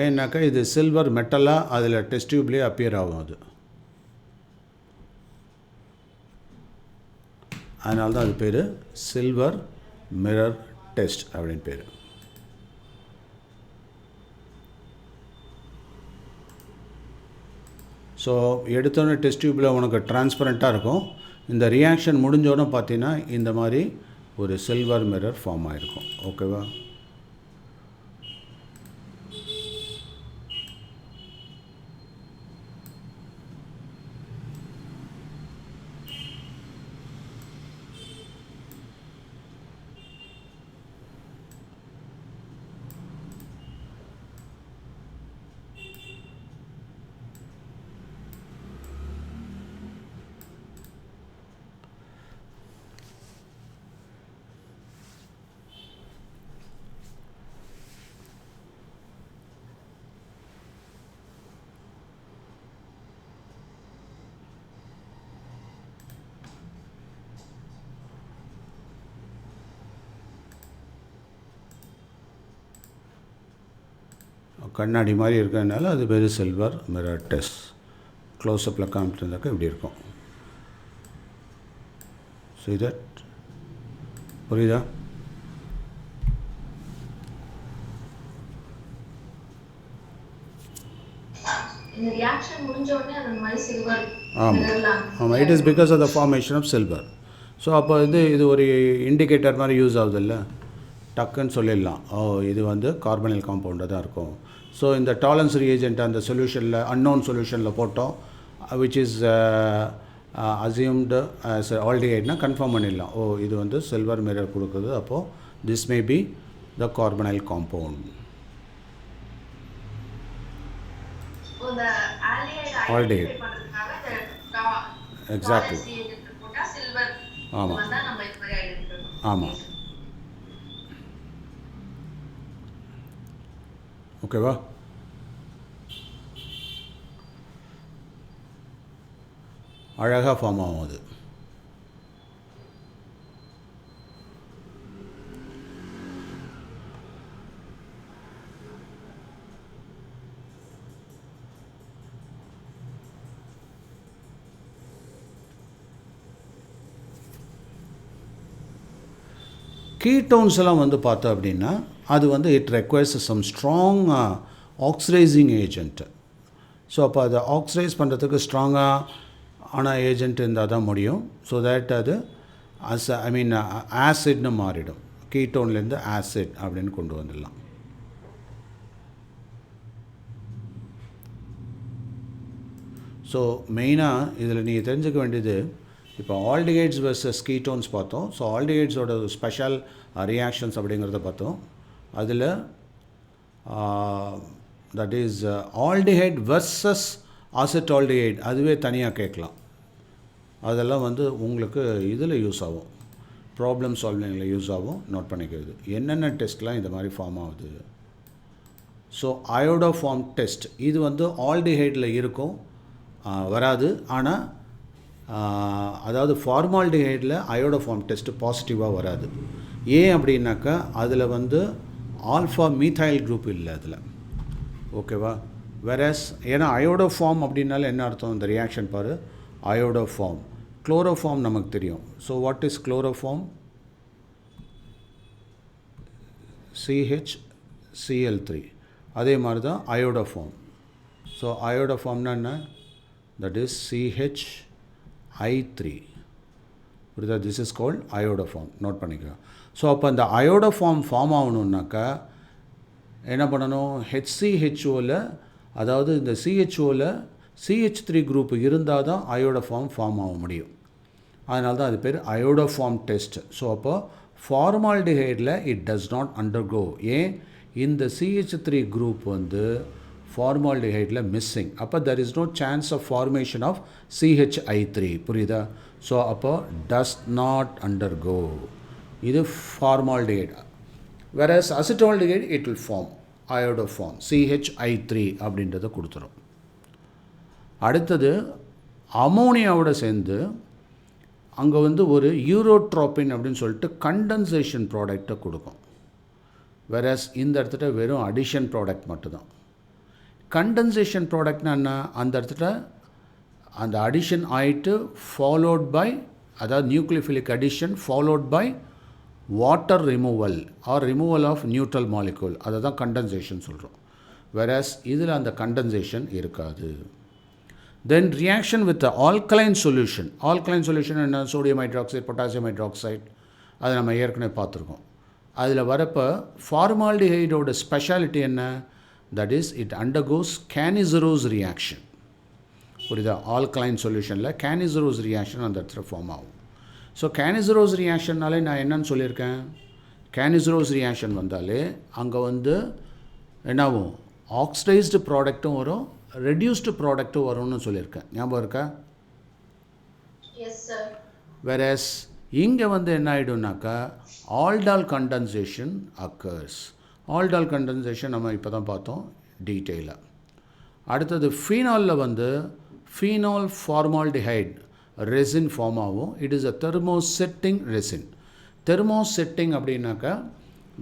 ஏன்னாக்கா இது silver மெட்டலாக அதில் test டியூப்லேயே appear ஆகும். அது அதனால தான் அது பேர் silver mirror test அப்படின்னு பேர். ஸோ எடுத்தோடனே டெஸ்ட் டியூப்பில் உனக்கு டிரான்ஸ்பரண்ட்டாக இருக்கும். இந்த ரியாக்ஷன் முடிஞ்சோடனே பார்த்தீங்கன்னா இந்த மாதிரி ஒரு சில்வர் மிரர் ஃபார்ம் ஆகிருக்கும். ஓகேவா? கண்ணாடி மாதிரி இருக்கிறதுனால அது பேர் சில்வர் மிரர் டெஸ்ட். க்ளோஸ்அப்பில் காமிச்சிருந்தாக்கா இப்படி இருக்கும். See that? புரியுதா? இந்த ரியாக்ஷன் முடிஞ்ச உடனே அந்த மாதிரி சில்வர் ஆமாம், it is because of the formation of silver. So அப்போ இது ஒரு இண்டிகேட்டர் மாதிரி யூஸ் ஆகுதில்ல, டக்குன்னு சொல்லிடலாம், இது கார்பனைல் காம்பவுண்டாக தான் இருக்கும். ஸோ இந்த டாலன்ஸ் ரியேஜென்ட் அந்த சொல்யூஷனில் அன்னோன் சொல்யூஷனில் போட்டோம், விச் இஸ் அசியூம்டு ஆஸ் ஆல்டிஹைட்னா கன்ஃபார்ம் பண்ணிடலாம், இது சில்வர் மிரர் கொடுக்குது, அப்போது this may be the carbonyl compound. Aldehyde exactly. ஆமாம் ஆமாம், ஓகேவா? அழகாக ஃபார்ம் ஆகும் அது. கீட்டோன்ஸ் எல்லாம் பார்த்தோம் அப்படின்னா அது it requires some strong oxidising agent. So அப்போ அதை ஆக்சிடைஸ் பண்ணுறதுக்கு ஸ்ட்ராங்காக ஆன ஏஜென்ட் இருந்தால் தான் முடியும். ஸோ தேட் அது ஆசிட்னு மாறிடும், கீட்டோன்லேருந்து ஆசிட் அப்படின்னு கொண்டு வந்துடலாம். ஸோ மெயினாக இதில் நீங்கள் தெரிஞ்சுக்க வேண்டியது, இப்போ ஆல்டிஹைட்ஸ் வெர்சஸ் கீட்டோன்ஸ் பார்த்தோம். ஸோ ஆல்டிஹைட்ஸோட ஸ்பெஷல் ரியாக்ஷன்ஸ் அப்படிங்கிறத பார்த்தோம். அதில் that is aldehyde versus acetaldehyde, அதுவே தனியாக கேட்கலாம். அதெல்லாம் உங்களுக்கு இதில் யூஸ் ஆகும், ப்ராப்ளம் சால்விங்கில் யூஸ் ஆகும். நோட் பண்ணிக்கிறது என்னென்ன டெஸ்ட்லாம் இந்த மாதிரி ஃபார்ம் ஆகுது. ஸோ அயோடோஃபார்ம் டெஸ்ட் இது ஆல்டிஹைடில் இருக்கும், வராது. ஆனால் அதாவது ஃபார்மால்டிஹைடில் அயோடோஃபார்ம் டெஸ்ட்டு பாசிட்டிவாக வராது. ஏன் அப்படின்னாக்கா அதில் ஆல்ஃபா மீథைல் குரூப் இல்லை அதில், ஓகேவா? வெரஸ் ஏன்னா அயோடோஃபார்ம் அப்படின்னால என்ன அர்த்தம், இந்த ரியாக்ஷன் பாரு, அயோடோஃபார்ம். குளோரோஃபார்ம் நமக்கு தெரியும். So what is chloroform? CHCl3. அதே மாதிரி தான் அயோடோஃபார்ம். ஸோ அயோடோஃபார்ம்னா என்ன? That is CHI3. புரியுதா? This is called iodoform. Note பண்ணிக்கலாம். ஸோ அப்போ அந்த அயோடோஃபார்ம் ஃபார்ம் ஆகணுன்னாக்கா என்ன பண்ணணும்? HCHOவில், அதாவது இந்த CHOவில் CH3 குரூப் இருந்தால் தான் அயோடோஃபார்ம் ஃபார்ம் ஆக முடியும். அதனால தான் அது பேர் அயோடோஃபார்ம் டெஸ்ட். ஸோ அப்போ ஃபார்மால்டிஹைடில் இட் டஸ் நாட் அண்டர்கோ. ஏன்? இந்த CH3 குரூப் ஃபார்மால்டிஹைடில் மிஸ்ஸிங். அப்போ there is no chance of formation of CHI3. புரியுதா? ஸோ அப்போ டஸ் நாட் அண்டர்கோ. இது formaldehyde. whereas acetaldehyde it will form iodoform CHI3 அப்படின்றத கொடுத்துரும். அடுத்தது அமோனியாவோட சேர்ந்து அங்கே ஒரு யூரோட்ரோபின் அப்படின்னு சொல்லிட்டு கண்டன்சேஷன் ப்ராடக்டை கொடுக்கும். whereas இந்த இடத்துல வெறும் அடிஷன் ப்ராடக்ட் மட்டும்தான். கண்டன்சேஷன் ப்ராடக்ட்னா என்ன? அந்த இடத்துல அந்த அடிஷன் ஆகிட்டு ஃபாலோட் பை, அதாவது nucleophilic addition followed by water removal or removal of neutral molecule, அதை தான் கண்டன்சேஷன் சொல்கிறோம். whereas இதில் அந்த கண்டன்சேஷன் இருக்காது. Then reaction with alkaline solution. Alkaline solution என்ன? சோடியம் ஹைட்ராக்சைடு, பொட்டாசியம் ஹைட்ராக்சைடு, அதை நம்ம ஏற்கனவே பார்த்துருக்கோம். அதில் வரப்போ ஃபார்மால்டிஹைடோட ஸ்பெஷாலிட்டி என்ன? That is it undergoes Cannizzaro's reaction. புரியுதா? ஆல்கலைன் சொல்யூஷனில் கேனிசரோஸ் ரியாக்ஷன் அந்த இடத்துல ஃபார்ம் ஆகும். ஸோ கேனிசரோஸ் ரியாக்ஷன்னாலே நான் என்னன்னு சொல்லியிருக்கேன், கேனிசரோஸ் ரியாக்ஷன் வந்தாலே அங்கே என்னாகும்? ஆக்சிடைஸ்டு ப்ராடக்ட்டும் வரும், ரெடியூஸ்டு ப்ராடக்ட்டும் வரும்னு சொல்லியிருக்கேன். ஞாபகம் இருக்கா? Yes sir. whereas இங்கே என்ன ஆகிடும்னாக்கா aldol condensation occurs. Aldol condensation நம்ம இப்போ தான் பார்த்தோம் டீட்டெயிலாக. அடுத்தது ஃபீனாலில் ஃபீனால் ஃபார்மால்டிஹைட் ரெசின் ஃபார்ம் ஆகும். It is a thermosetting resin. Thermosetting அப்படின்னாக்கா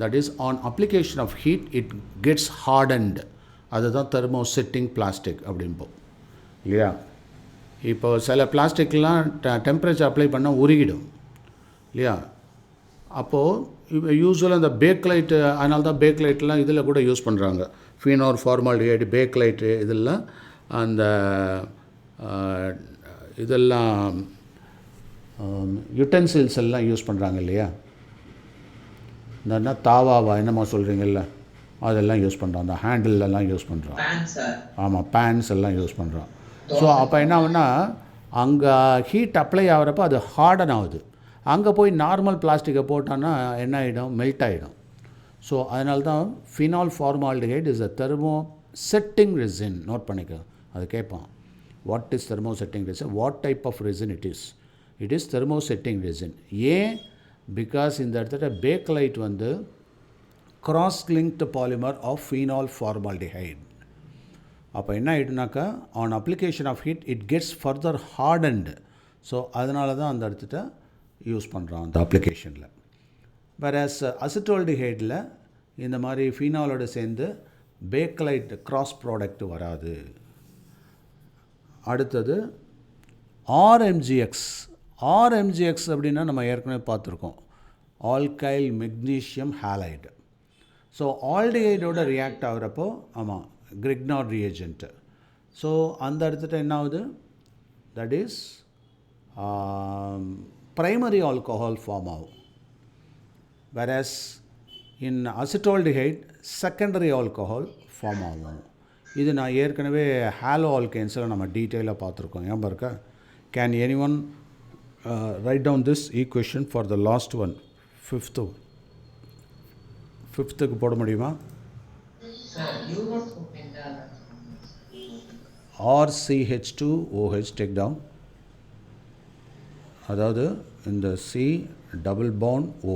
that is on application of heat it gets hardened. அதுதான் தெர்மோசெட்டிங் பிளாஸ்டிக் அப்படிம்போம் இல்லையா. இப்போ சில பிளாஸ்டிக்லாம் டெம்பரேச்சர் அப்ளை பண்ணால் உருகிடும் இல்லையா. அப்போது இப்போ யூஸ்வலாக இந்த பேக்லைட்டு, அதனால தான் பேக்லைட்லாம் இதில் கூட யூஸ் பண்ணுறாங்க. ஃபீனால் ஃபார்மால்டிஹைடு, பேக்லைட்டு இதெல்லாம் அந்த இதெல்லாம் யுட்டென்சில்ஸ் எல்லாம் யூஸ் பண்ணுறாங்க இல்லையா. இந்த தாவாவா என்னமோ சொல்கிறீங்கல்ல, அதெல்லாம் யூஸ் பண்ணுறோம். அந்த ஹேண்டில்லாம் யூஸ் பண்ணுறோம். ஆமாம், பேன்ஸ் எல்லாம் யூஸ் பண்ணுறோம். ஸோ அப்போ என்ன ஆகுன்னா, அங்கே ஹீட் அப்ளை ஆகிறப்போ அது ஹார்டன் ஆகுது. அங்கே போய் நார்மல் பிளாஸ்டிக்கை போட்டோன்னா என்ன ஆகிடும், மெல்ட் ஆகிடும். ஸோ அதனால தான் phenol formaldehyde is a thermosetting resin. Note பண்ணிக்க, அது கேட்பான், what is thermosetting resin, what type of resin it is. It is thermosetting resin. ஏன்? பிகாஸ் இந்த இடத்துல பேக்லைட் வந்து cross linked polymer of phenol formaldehyde. அப்போ என்ன ஆகிடுனாக்கா, on application of heat it gets further hardened. So அதனால தான் அந்த இடத்துல யூஸ் பண்ணுறோம் அந்த அப்ளிகேஷனில். வேறஸ் அசிட்டோல்டிஹைடில் இந்த மாதிரி ஃபீனாலோடு சேர்ந்து பேக்லைட் கிராஸ் ப்ராடக்ட் வராது. அடுத்தது ஆர்எம்ஜிஎக்ஸ். ஆர்எம்ஜிஎக்ஸ் அப்படின்னா நம்ம ஏற்கனவே பார்த்துருக்கோம், ஆல்கைல் மெக்னீஷியம் ஹாலைடு. ஸோ ஆல்டிஹைடோட ரியாக்ட் ஆகிறப்போ, ஆமாம், கிரிக்னார்ட் ரியேஜென்ட்டு. ஸோ அந்த இடத்துல என்ன ஆகுது, that is primary alcohol form ஆகும். Whereas in acetaldehyde secondary alcohol form ஆகும். இது நான் ஏற்கனவே ஹாலோ ஆல்கேன்ஸில் நம்ம டீட்டெயிலாக பார்த்துருக்கோம். ஏன் பாருக்கா, can any one write down this equation for the last one, ஃபிஃப்த்துக்கு போட முடியுமா? RCH2OH take down. அதாவது இந்த C double bond O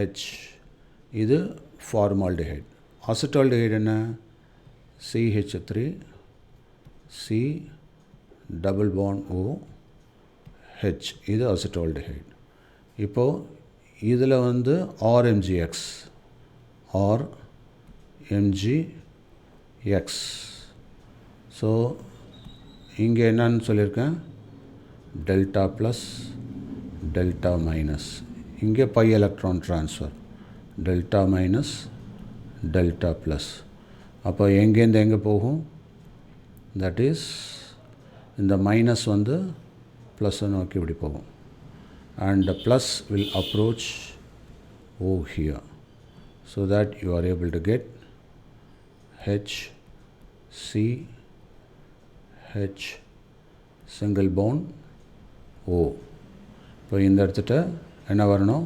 H, இது ஃபார்மால்டிஹைட். அசிட்டால்டிஹைட் என்ன, CH3 C double bond O H, இது அசிட்டால்டிஹைட். இப்போது இதில் வந்து RMGX, ஸோ இங்கே என்னன்னு சொல்லியிருக்கேன், டெல்டா ப்ளஸ் டெல்டா மைனஸ். இங்கே pi electron transfer, delta minus delta plus. அப்போ எங்கேருந்து எங்கே போகும், தட் இஸ் இந்த மைனஸ் வந்து ப்ளஸ்ஸை நோக்கி இப்படி போகும். And the plus will approach O here, so that you are able to get H, C, H, single bond O. இப்போ இந்த இடத்துட்ட என்ன வரணும்,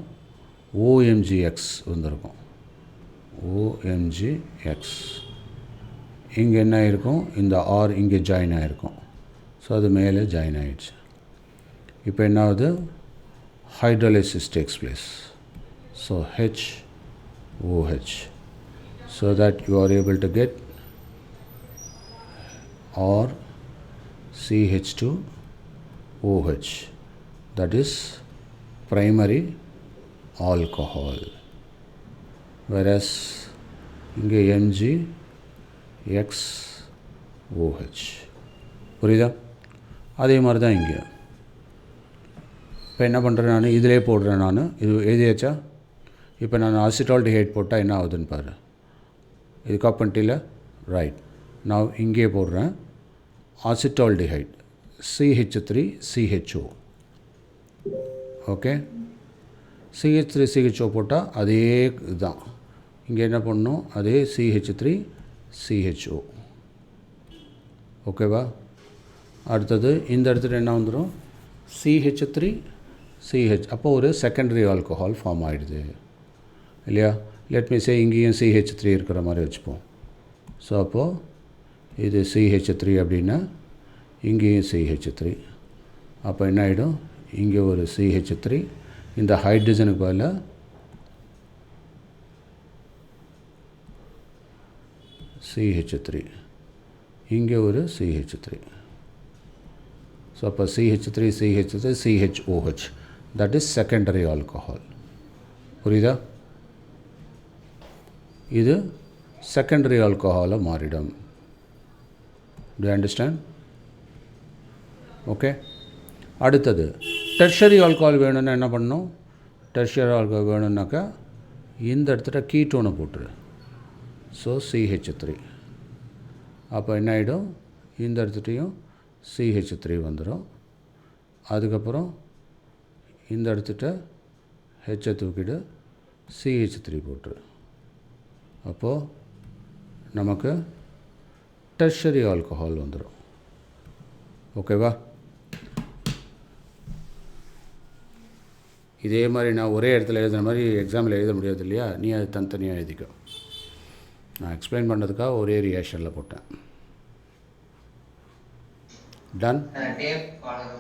OMGX வந்திருக்கும். OMGX இங்கே என்ன இருக்கும், இந்த R இங்கே ஜாயின் ஆகிருக்கும். ஸோ அது மேலே ஜாயின் ஆகிடுச்சு. இப்போ என்ன ஆகுது, hydrolysis takes place. So HOH, so that you are able to get or CH2OH, that is primary alcohol. Whereas இங்கே MgXOH. புரியுதா? அதே மாதிரி தான் இங்கே. இப்போ என்ன பண்ணுறேன், நான் இதிலே போடுறேன். நான் இது எழுதியாச்சா? இப்போ நான் அசிட்டால்டிஹைட் போட்டால் என்ன ஆகுதுன்னு பாரு. இது காப்பன்ட்டியில் ரைட். நான் இங்கே போடுறேன் அசிட்டால்டிஹைட் CH3CHO. ஓகே, CH3CHO போட்டால் அதே இதுதான். இங்கே என்ன பண்ணணும், அதே CH3CHO. ஓகேவா? அடுத்தது இந்த இடத்துல என்ன வந்துடும், CH3CH. அப்போ ஒரு செகண்டரி ஆல்கஹால் ஃபார்ம் ஆகிடுது இல்லையா. லெட் மீ சே இங்கேயும் CH3 இருக்கிற மாதிரி வச்சுப்போம். ஸோ அப்போது இது CH3 அப்படின்னா இங்கேயும் CH3. அப்போ என்ன ஆகிடும், இங்கே ஒரு CH3, இந்த ஹைட்ரஜனுக்கு பதிலாக CH3, இங்கே ஒரு CH3. ஸோ அப்போ CH3CH3 CHOH, that is secondary alcohol. புரியுதா? இது செகண்டரி ஆல்கஹாலாக மாறிடும். To understand? ஓகே. அடுத்தது டெர்ஷரி ஆல்கஹால் வேணும்னா என்ன பண்ணணும்? டெர்ஷரி ஆல்கஹால் வேணும்னாக்கா இந்த இடத்துல கீட்டோனை போட்டுரு. So CH3. அப்போ என்ன ஆகிடும்? இந்த இடத்துட்டையும் CH3 வந்துடும். அதுக்கப்புறம் இந்த இடத்துட்ட ஹெச்சை தூக்கிட்டு CH3 போட்டுரு. அப்போது நமக்கு டெர்ஷரி ஆல்கஹால் வந்துடும். ஓகேவா? இதே மாதிரி நான் ஒரே இடத்துல எழுதுன மாதிரி எக்ஸாமில் எழுத முடியாது இல்லையா? நீ அது தனித்தனியாக எழுதிக்கோ. நான் எக்ஸ்பிளைன் பண்ணுறதுக்காக ஒரே ரியாக்ஷனில் போட்டேன். டன்? டேப் ஃபாலோ.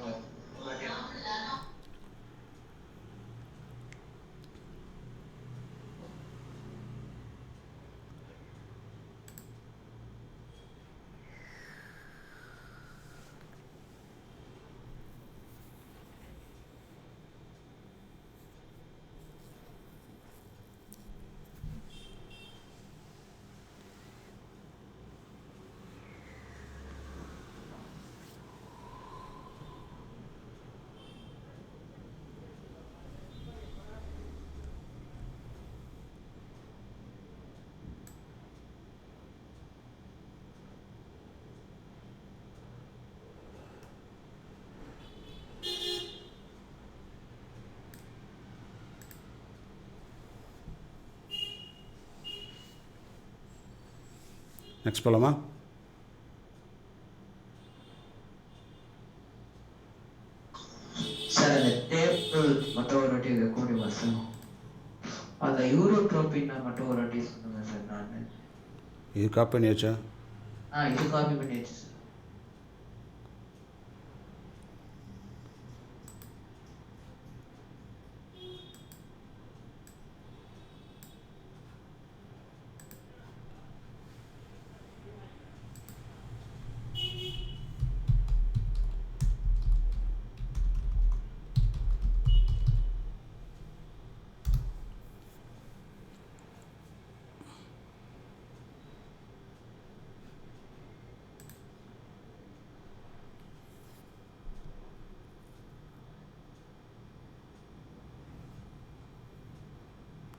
நெக்ஸ்ட் போகலாமா? சார் அந்த டேபிள் மட்டும் ஒரு வாட்டி இதை கூடி வசம் அந்த யூரோட்ரோபின்னா மட்டும் ஒரு வாட்டி சொல்லுங்க சார். நான் இது காப்பி பண்ணியாச்சா? இது காப்பி பண்ணியாச்சு சார்.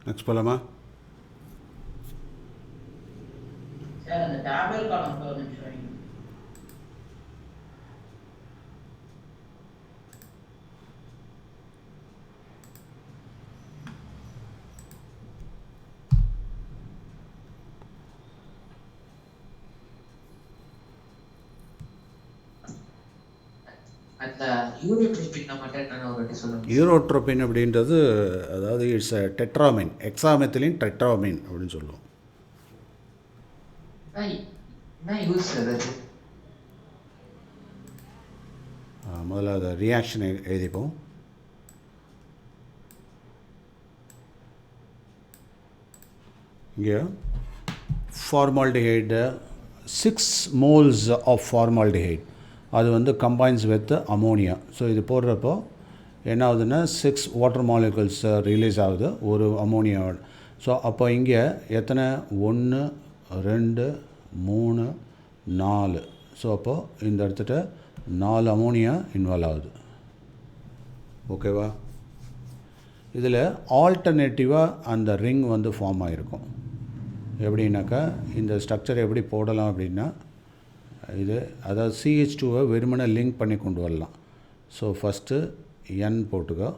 நெக்ஸ்ட் போகலாமா? சார் அந்த டேபிள் காலம் ஒரு நிமிஷம். அந்த யூரோட்ரோபின் மட்டும் என்னன்னு ஒரு வாட்டி சொல்லுங்க. யூரோட்ரோபின் அப்படின்றது அதாவது இட்ஸ் டெட்ராமைன், எக்ஸாமெத்திலின் டெட்ராமைன் அப்படின்னு சொல்லுவோம். என்ன யூஸ் சார் அது? முதல்ல அதை ரியாக்ஷன் எழுதிப்போம். இங்கே ஃபார்மால்டிஹைடு 6 moles ஆஃப் ஃபார்மால்டிஹைட் அது வந்து கம்பைன்ஸ் வித் அமோனியா. ஸோ இது போடுறப்போ என்ன ஆகுதுன்னா 6 வாட்டர் மாலிகுல்ஸ் ரிலீஸ் ஆகுது ஒரு அமோனியாவோட. ஸோ அப்போ இங்கே எத்தனை? 1 2 3 4. ஸோ அப்போது இந்த இடத்துல 4 அமோனியா இன்வால்வ் ஆகுது. ஓகேவா? இதில் ஆல்டர்னேட்டிவாக அந்த ரிங் வந்து ஃபார்ம் ஆகிருக்கும். எப்படின்னாக்கா இந்த ஸ்ட்ரக்சர் எப்படி போடலாம் அப்படின்னா இது அதாவது CH2வை வெறுமனே லிங்க் பண்ணி கொண்டு வரலாம். ஸோ ஃபஸ்ட்டு N போட்டுக்கோ.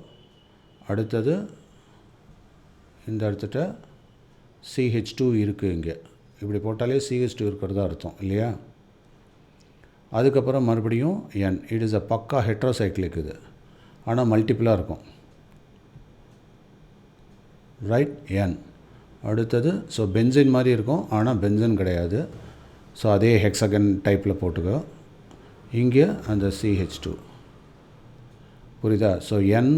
அடுத்தது இந்த இடத்துட்ட CH2 இருக்குது இங்கே. இப்படி போட்டாலே CH2 இருக்கிறதா அர்த்தம் இல்லையா? அதுக்கப்புறம் மறுபடியும் N. இட் இஸ் அ பக்கா ஹெட்ரோசைக்ளிக் இது, ஆனால் மல்டிப்புளாக இருக்கும். ரைட்? N. அடுத்தது ஸோ பென்சின் மாதிரி இருக்கும், ஆனால் பென்சின் கிடையாது. ஸோ அதே ஹெக்ஸகன் டைப்பில் போட்டுக்கோ. இங்கே அந்த CH2 புரியுதா? ஸோ N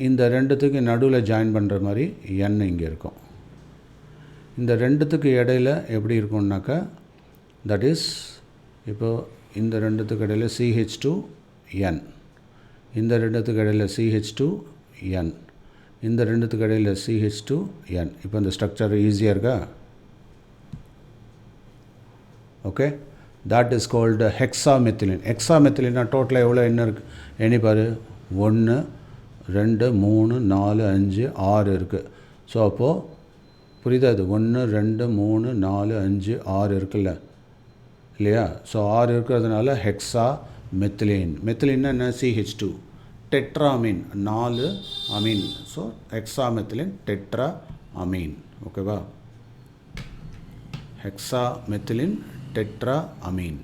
இந்த ரெண்டுத்துக்கு நடுவில் ஜாயின் பண்ணுற மாதிரி N இங்கே இருக்கும். இந்த ரெண்டுத்துக்கு இடையில் எப்படி இருக்கும்னாக்கா தட் இஸ் இப்போது இந்த ரெண்டுத்துக்கு இடையில் CH2 N, இந்த ரெண்டுத்துக்கு இடையில் CH2 N, இந்த ரெண்டுத்துக்கு இடையில் CH2N. இப்போ இந்த ஸ்ட்ரக்சர் ஈஸியாக இருக்கா? Okay, that is called hexamethylene. hexamethylene டோட்டலாக எவ்வளோ என்ன இருக்குது எண்ணி பாரு. 1 2 3 4 5 6 இருக்குது. ஸோ அப்போது புரியுதா? அது 1 2 3 4 5 6 இருக்குல்ல இல்லையா? ஸோ 6 இருக்கிறதுனால hexamethylene. மெத்திலின்னா என்ன? CH2. Tetramine 4 amine. So hexamethylene tetraamine. ஓகேவா? hexamethylene tetraamine.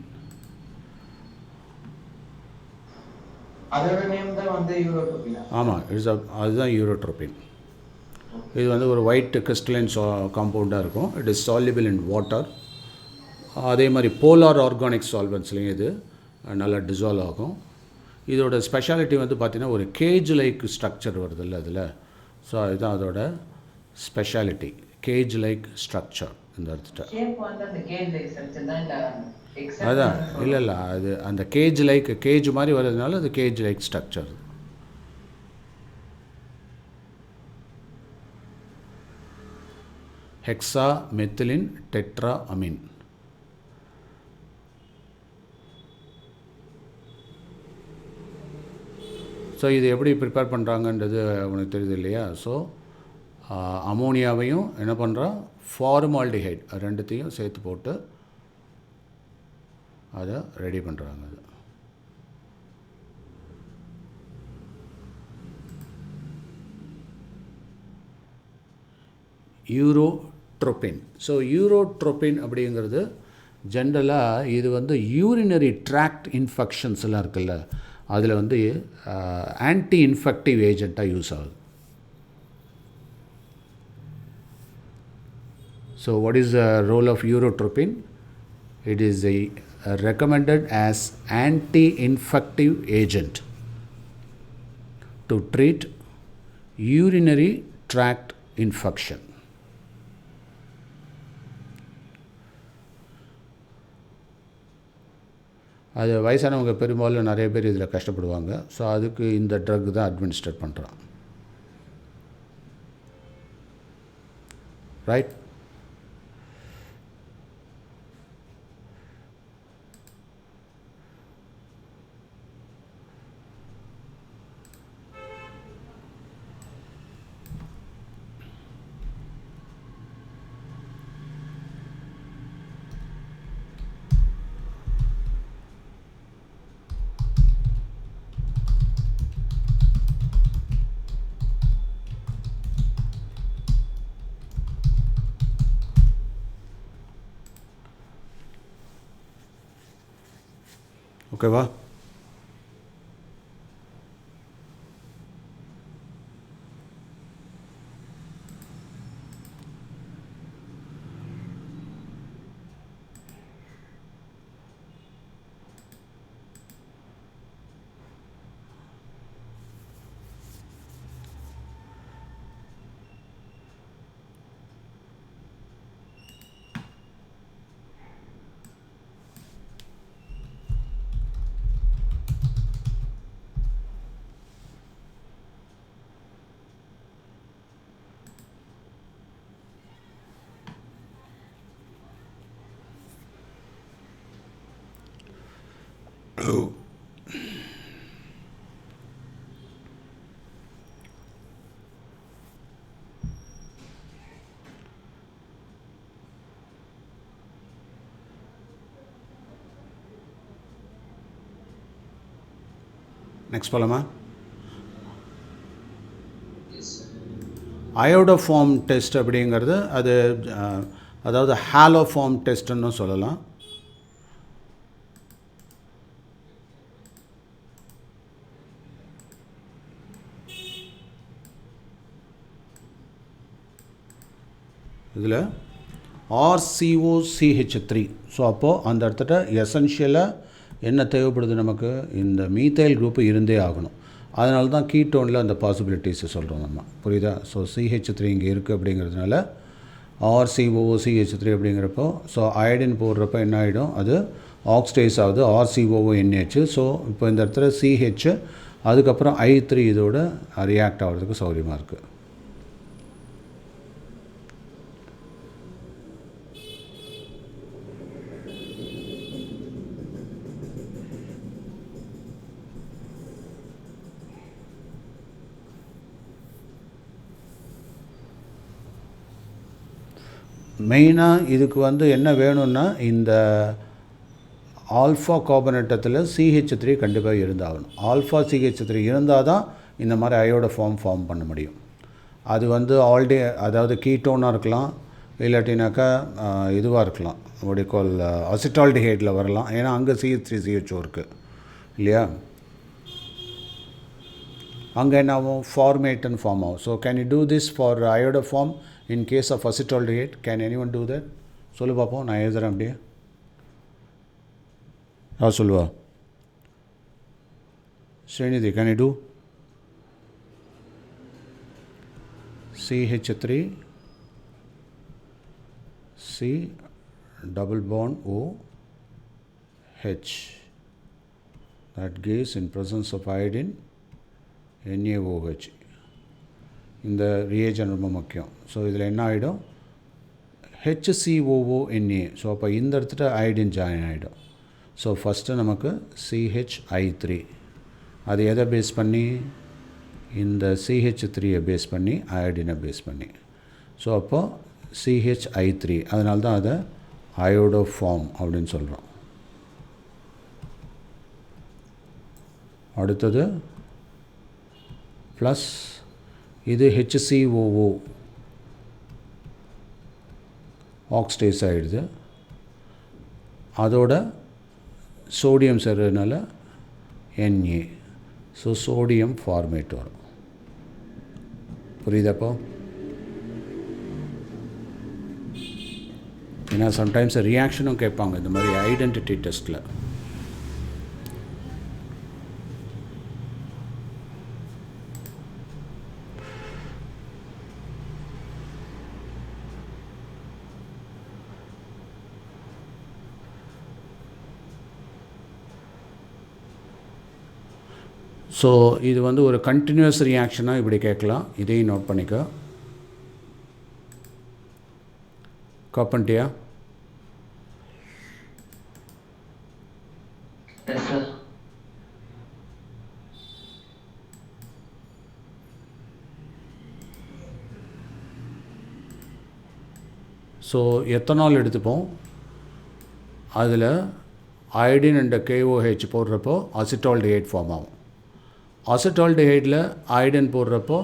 அதோட நேம் தான் வந்து யூரோட்ரோபின். ஆமாம், அதுதான் யூரோட்ரோபின். இது வந்து ஒரு ஒயிட் கிறிஸ்டலைன் காம்பவுண்டாக இருக்கும். It is soluble in water. அதே மாதிரி போலார் ஆர்கானிக் சால்வெண்ட்ஸ்லேயும் இது நல்லா டிசால்வ் ஆகும். இதோட ஸ்பெஷாலிட்டி வந்து பார்த்திங்கன்னா ஒரு கேஜ் லைக் ஸ்ட்ரக்சர் வருதில்ல அதில். ஸோ அதுதான் அதோட ஸ்பெஷாலிட்டி, கேஜ் லைக் ஸ்ட்ரக்சர். இந்த இடத்துல அதான் இல்லை அது அந்த கேஜ் லைக் கேஜ் மாதிரி வர்றதுனால அது cage like structure. hexamethylene tetraamine. So இது எப்படி ப்ரிப்பேர் பண்ணுறாங்கன்றது உனக்கு தெரியுது இல்லையா? ஸோ அமோனியாவையும் என்ன பண்ணுறா, ஃபார்மால்டிஹைட் ரெண்டுத்தையும் சேர்த்து போட்டு அதை ரெடி பண்ணுறாங்க. அது யூரோட்ரோபின். ஸோ யூரோட்ரோபின் அப்படிங்கிறது ஜென்ரலாக இது வந்து யூரினரி ட்ராக்ட் இன்ஃபெக்ஷன்ஸ் எல்லாம் இருக்குல்ல, அதில் வந்து ஆன்டி இன்ஃபெக்டிவ் ஏஜெண்ட்டாக யூஸ் ஆகுது. So what is the role of urotropin? It is recommended as anti-infective agent to treat urinary tract infection. அது வயசானவங்க பெரும்பாலும் நிறைய பேர் இதில் கஷ்டப்படுவாங்க. ஸோ அதுக்கு இந்த ட்ரக் தான் அட்மினிஸ்டர் பண்ணுறான். ரைட்? ஓகேவா? நெக்ஸ்ட் போலாமா? அயோடோஃபார்ம் டெஸ்ட் அப்படிங்கிறது அது அதாவது ஹாலோஃபார்ம் டெஸ்ட்டுன்னு சொல்லலாம். இதில் RCOCH3. ஸோ அப்போது அந்த இடத்துல எசென்ஷியலாக என்ன தேவைப்படுது நமக்கு? இந்த மீத்தைல் குரூப்பு இருந்தே ஆகணும். அதனால தான் கீட்டோனில் அந்த பாசிபிலிட்டிஸை சொல்கிறோம் நம்ம. புரியுதா? ஸோ CH3 இங்கே இருக்குது அப்படிங்கிறதுனால RCOCH3 அப்படிங்கிறப்போ ஸோ அயடின் போடுறப்போ என்ன ஆகிடும்? அது ஆக்சிடைஸ் ஆகுது, RCOONH. ஸோ இப்போ இந்த இடத்துல CH அதுக்கப்புறம் I3 இதோட ரியாக்ட் ஆகிறதுக்கு சௌகரியமாக இருக்குது. மெயினாக இதுக்கு வந்து என்ன வேணும்னா இந்த ஆல்ஃபா கார்பனேட்டத்தில் CH3 கண்டிப்பாக இருந்தாகணும். ஆல்ஃபா CH3 இருந்தால் தான் இந்த மாதிரி அயோட ஃபார்ம் பண்ண முடியும். அது வந்து அதாவது கீட்டோனாக இருக்கலாம், இல்லாட்டினாக்கா இதுவாக இருக்கலாம், கால் அசிட்டால்டிஹைடில் வரலாம். ஏன்னா அங்கே CH3CHO இருக்குது இல்லையா, அங்கே என்ன ஆகும், ஃபார்மேட்னு ஃபார்ம் ஆகும். So can you do this for iodoform in case of acetaldehyde? Can anyone do that? சொல்லு பார்ப்போம், நான் எழுதுகிறேன் அப்படியே. சொல்லுவா Srinidhi, can you do CH3 C double bond OH, that gives in presence of iodine NaOH. இந்த reagent ரொம்ப முக்கியம். So இதில் என்ன ஆகிடும், HCOONA. ஸோ அப்போ இந்த இடத்துல அயோடின் ஜாயின் ஆகிடும். ஸோ ஃபஸ்ட்டு நமக்கு CHI3, அது எதை பேஸ் பண்ணி, இந்த CH3 பேஸ் பண்ணி, அயோடினை பேஸ் பண்ணி. ஸோ அப்போ CHI3, அதனால தான் அதை அயோடோ ஃபார்ம் அப்படின்னு சொல்கிறோம். அடுத்தது ப்ளஸ் இது HCOO ஆக்சிடைஸ் ஆகிடுது, அதோட சோடியம் சேர்றதுனால Na. ஸோ சோடியம் ஃபார்மேட் வரும். புரியுதாப்போ? ஏன்னா சம்டைம்ஸ் ரியாக்ஷனும் கேட்பாங்க இந்த மாதிரி ஐடென்டிட்டி டெஸ்ட்டில். ஸோ இது வந்து ஒரு கண்டினியூஸ் ரியாக்ஷனாக இப்படி கேட்கலாம். இதையும் நோட் பண்ணிக்க. காப்பன்ட்டியா? ஸோ எத்தனால் எடுத்துப்போம், அதில் அயோடின் அண்ட் KOH போடுறப்போ அசிட்டால்டிஹைட் ஃபார்ம் ஆகும். அசிட்டால்டிஹைடில் அயோடின் போடுறப்போ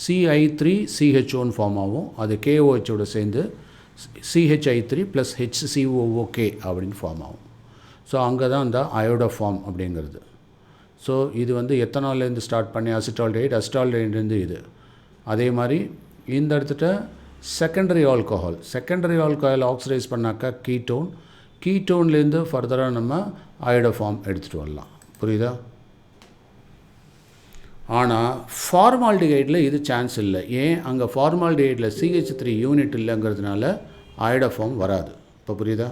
CI3CHOன்னு ஃபார்ம் ஆகும். அது KOHோட சேர்ந்து CHI3 + HCOOK அப்படின்னு ஃபார்ம் ஆகும். ஸோ அங்கே தான் இந்த அயோடோ ஃபார்ம் அப்படிங்கிறது. ஸோ இது வந்து எத்தனால்லேருந்து ஸ்டார்ட் பண்ணி அசிட்டால்டிஹைட்லேருந்து இது. அதே மாதிரி இந்த இடத்துல செகண்டரி ஆல்கஹால் ஆக்சிடைஸ் பண்ணாக்கா கீட்டோன்லேருந்து ஃபர்தராக நம்ம அயோடோ ஃபார்ம் எடுத்துகிட்டு வரலாம். புரியுதா? ஆனால் ஃபார்மால்டிஹைடில் இது சான்ஸ் இல்லை. ஏன், அங்கே ஃபார்மால்டிஹைடில் CH3 யூனிட் இல்லைங்கிறதுனால அயோடோ ஃபார்ம் வராது. இப்போ புரியுதா?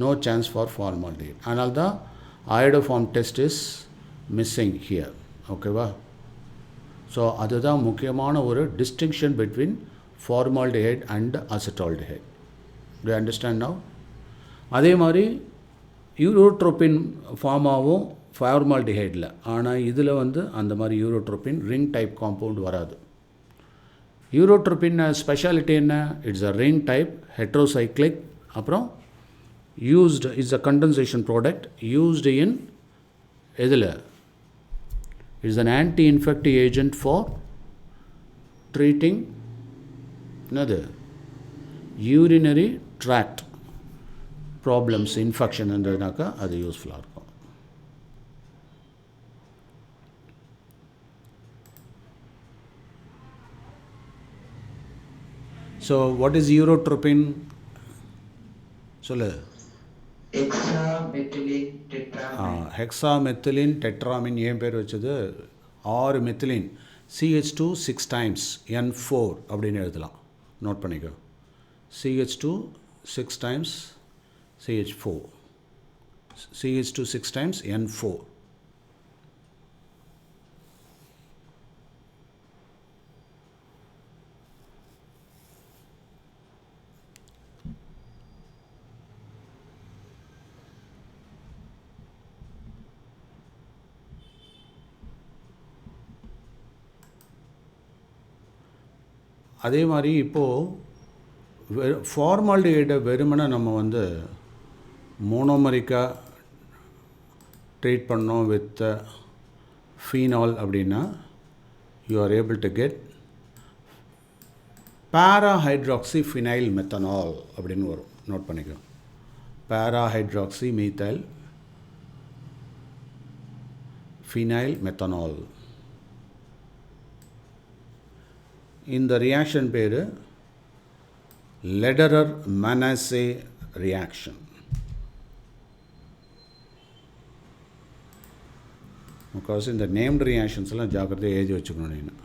No chance for formaldehyde. அதனால தான் iodoform test is missing here. ஓகேவா? ஸோ அதுதான் முக்கியமான ஒரு distinction between formaldehyde and acetaldehyde. Do understand now? அதே மாதிரி யூரோட்ரோபின் ஃபார்ம் ஆகும் ஃபார்மால்டிஹைடில். ஆனால் இதில் வந்து அந்த மாதிரி யூரோட்ரோபின் ரிங் டைப் காம்பவுண்ட் வராது. யூரோட்ரோபின் ஸ்பெஷாலிட்டி என்ன? It's a ring type heterocyclic. அப்புறம் it's a condensation product used in எதில்? It's an anti infective agent for treating என்னது, யூரினரி ட்ராக்ட் ப்ராப்ளம்ஸ், இன்ஃபெக்ஷன் இருந்ததுனாக்கா அது யூஸ்ஃபுல்லாக இருக்கும். So what is urotropin? சொல்லு. ஹெக்ஸாமெத்திலின் டெட்ராமின். ஏன் பேர் வச்சது? 6 மெத்திலின் CH2 6 times N4 அப்படின்னு எழுதலாம். நோட் பண்ணிக்கோ. CH2 6 times CH4, CH2 6 times N4. அதே மாதிரி இப்போது ஃபார்மால்டிஹைடை வெறுமனே நம்ம வந்து மோனோமரிக்காக ட்ரீட் பண்ணோம் வித் ஃபீனால் அப்படின்னா you are able to get parahydroxy phenyl methanol அப்படின்னு வரும். நோட் பண்ணிக்கோ, பேராஹைட்ராக்சி மீத்தைல் ஃபினைல் மெத்தனால். இந்த ரியாக்ஷன் பேர் லெடரர் மனாசே ரியாக்ஷன். முக்கால்வாசி இந்த நேம்டு ரியாக்ஷன்ஸ்லாம் ஜாக்கிரதையாக எழுதி வச்சுக்கணும். நீ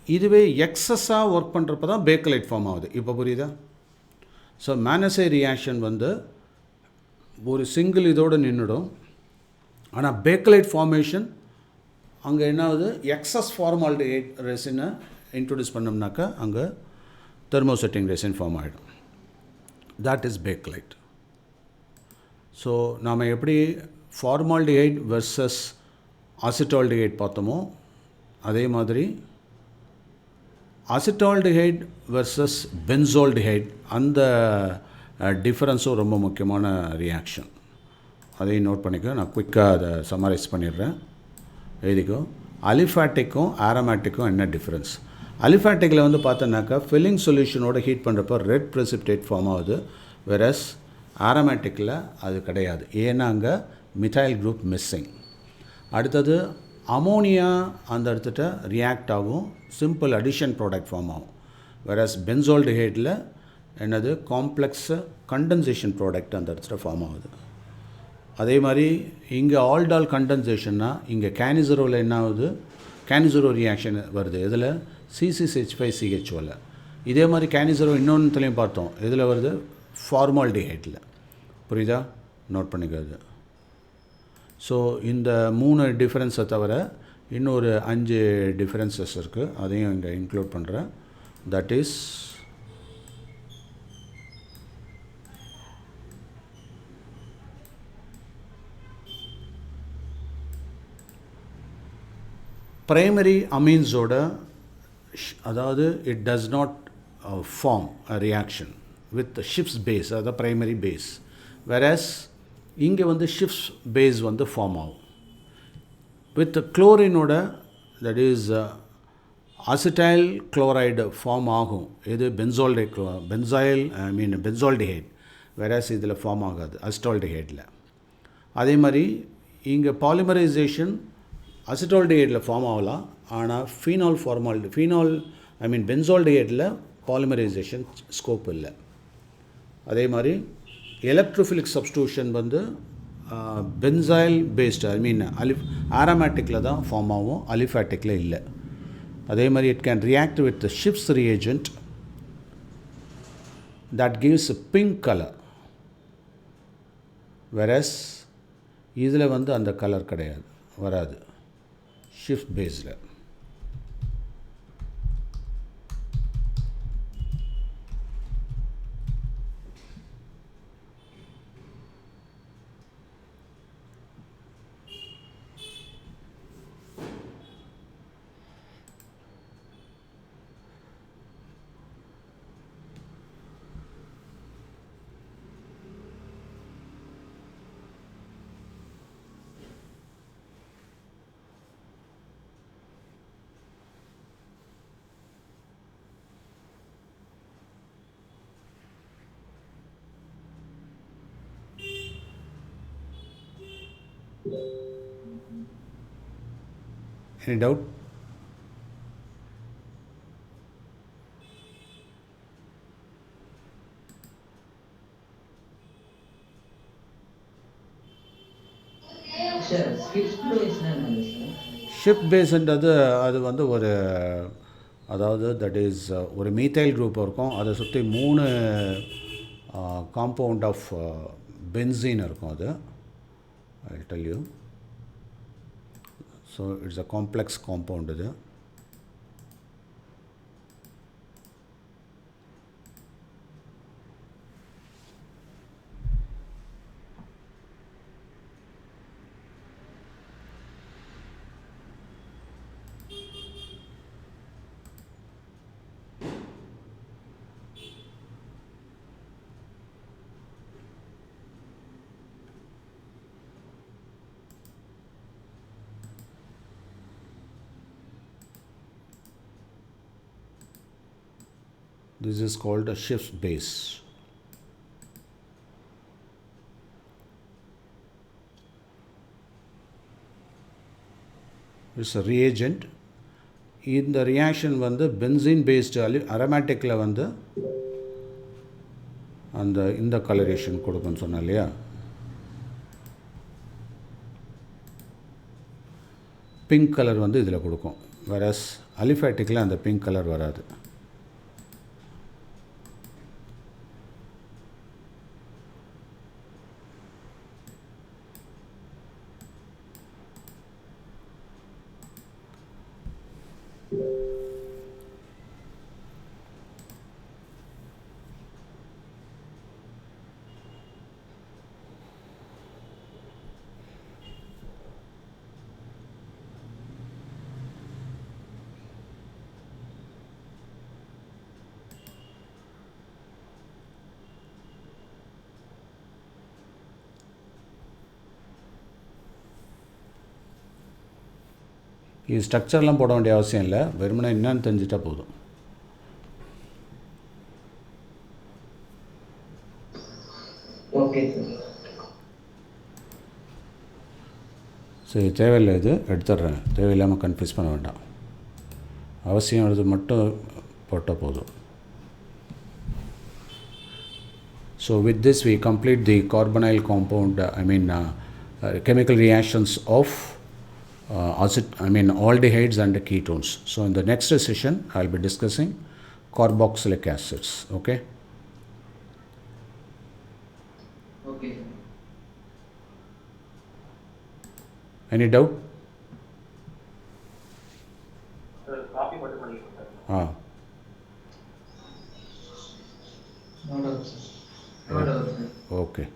இதுவே எக்ஸஸாக ஒர்க் பண்ணுறப்ப தான் பேக்கலைட் ஃபார்ம் ஆகுது. இப்போ புரியுதா? ஸோ மேனசே ரியாக்ஷன் வந்து ஒரு சிங்கிள் இதோடு நின்றுடும். ஆனால் பேக்கலைட் ஃபார்மேஷன் அங்கே என்ன ஆகுது, எக்ஸஸ் ஃபார்மால்டிஹைட் ரெசினை இன்ட்ரடியூஸ் பண்ணோம்னாக்கா அங்கே தெர்மோசெட்டிங் ரெசின் ஃபார்ம் ஆகிடும். That is bakelite. ஸோ நாம் எப்படி ஃபார்மால்டிஹைட் வெர்சஸ் அசிட்டால்டிஹைட் பார்த்தோமோ அதே மாதிரி அசிட்டால்டிஹைட் வெர்சஸ் பென்சால்டிஹைட் அந்த டிஃப்ரென்ஸும் ரொம்ப முக்கியமான ரியாக்ஷன். அதையும் நோட் பண்ணிக்கோ. நான் குயிக்காக அதை சம்மரைஸ் பண்ணிடுறேன், எழுதிக்கோ. அலிஃபேட்டிக்கும் ஆரோமேட்டிக்கும் என்ன டிஃப்ரென்ஸ்? அலிஃபேட்டிக்கில் வந்து பார்த்தோன்னாக்கா ஃபில்லிங் சொல்யூஷனோட ஹீட் பண்ணுறப்போ ரெட் ப்ரெசிபிடேட் ஃபார்ம் ஆகுது. வெரஸ் ஆரோமேட்டிக்கில் அது கிடையாது. ஏன்னா அங்கே மிథைல் குரூப் மிஸ்ஸிங். அடுத்தது அமோனியா அந்த இடத்துல ரியாக்ட் ஆகும், சிம்பிள் அடிஷன் ப்ராடக்ட் ஃபார்ம் ஆகும். வெரஸ் பென்சால்டிஹைடில் என்னது காம்ப்ளெக்ஸ் கண்டென்சேஷன் ப்ராடக்ட் அந்த இடத்துல ஃபார்ம் ஆகுது. அதே மாதிரி இங்கே ஆல்டால் கண்டென்சேஷன்னா இங்கே கேனிசரோவில் என்ன ஆகுது, கேனிசரோ ரியாக்ஷன் வருது. இதில் C6H5CH2ல். இதே மாதிரி கேனிசரோ இன்னொன்றுலையும் பார்த்தோம். இதில் வருது ஃபார்மால்டிஹைடில். புரியுதா? நோட் பண்ணிக்கிறது. ஸோ இந்த 3 டிஃப்ரென்ஸை தவிர இன்னொரு 5 டிஃப்ரென்சஸ் இருக்குது. அதையும் இங்கே இன்க்ளூட் பண்ணுறேன். தட் இஸ் பிரைமரி அமீன்ஸோட அதாவது it does not form a reaction with Schiff's base, அதாவது பிரைமரி பேஸ். வெரஸ் இங்கே வந்து ஷிப்ஸ் பேஸ் வந்து ஃபார்ம் ஆகும். வித் குளோரினோட that is acetyl chloride form ஆகும். இது பென்சால்டிஹைட். வெரஸ் இதில் ஃபார்ம் ஆகாது அசிட்டால்டிஹைடில். அதே மாதிரி இங்கே பாலிமரைசேஷன் அசிட்டால்டிஹைடில் ஃபார்ம் ஆகலாம். ஆனால் பென்சால்டிஹைடில் பாலிமரைசேஷன் ஸ்கோப் இல்லை. அதே மாதிரி எலக்ட்ரோஃபிலிக் சப்ஸ்டியூஷன் வந்து பென்சாயில் பேஸ்டு ஆரோமேட்டிக்கில் தான் ஃபார்ம் ஆகும், அலிஃபேட்டிக்கில் இல்லை. அதே மாதிரி it can react with ships reagent that gives pink colour. Versus இதில் வந்து அந்த கலர் கிடையாது, வராது ஷிப்ஸ் பேஸில். Any doubt? சார் ஸ்கிப்ஸ் பேஸ்னா என்னது சார்? ஷிப் பேஸ்ன்றது அது வந்து ஒரு அதாவது தட் இஸ் ஒரு மீத்தைல் குரூப் இருக்கும். அதை சுற்றி 3 காம்பவுண்ட் ஆஃப் பென்சீன் இருக்கும். அது I'll tell you. So it's a complex compound இது. This is called a Schiff's base. It's a reagent. இந்த ரியாக்ஷன் வந்து பென்சீன் பேஸ்டு அரோமேட்டிக்கில் வந்து இந்த கலரேஷன் கொடுக்குன்னு சொன்னேன் இல்லையா, பிங்க் கலர் வந்து இதில் கொடுக்கும். வேறஸ் அலிஃபேட்டிக்கில் அந்த பிங்க் கலர் வராது. இது ஸ்ட்ரக்சர்லாம் போட வேண்டிய அவசியம் இல்லை, வெறுமனே என்னன்னு தெரிஞ்சிட்டா போதும். Okay sir. சரி, தேவையில்லை, இது எடுத்துடுறேன். தேவையில்லாமல் கன்ஃபியூஸ் பண்ண வேண்டாம். அவசியம் அது மட்டும் போட்டால் போதும். So with this we complete the carbonyl compound, chemical reactions of aldehydes and ketones. So in the next session I will be discussing carboxylic acids. Okay. Okay. Any doubt? Copy மட்டும் பண்ணிக்கோங்க sir. No doubt, sir. No doubt, sir. Okay.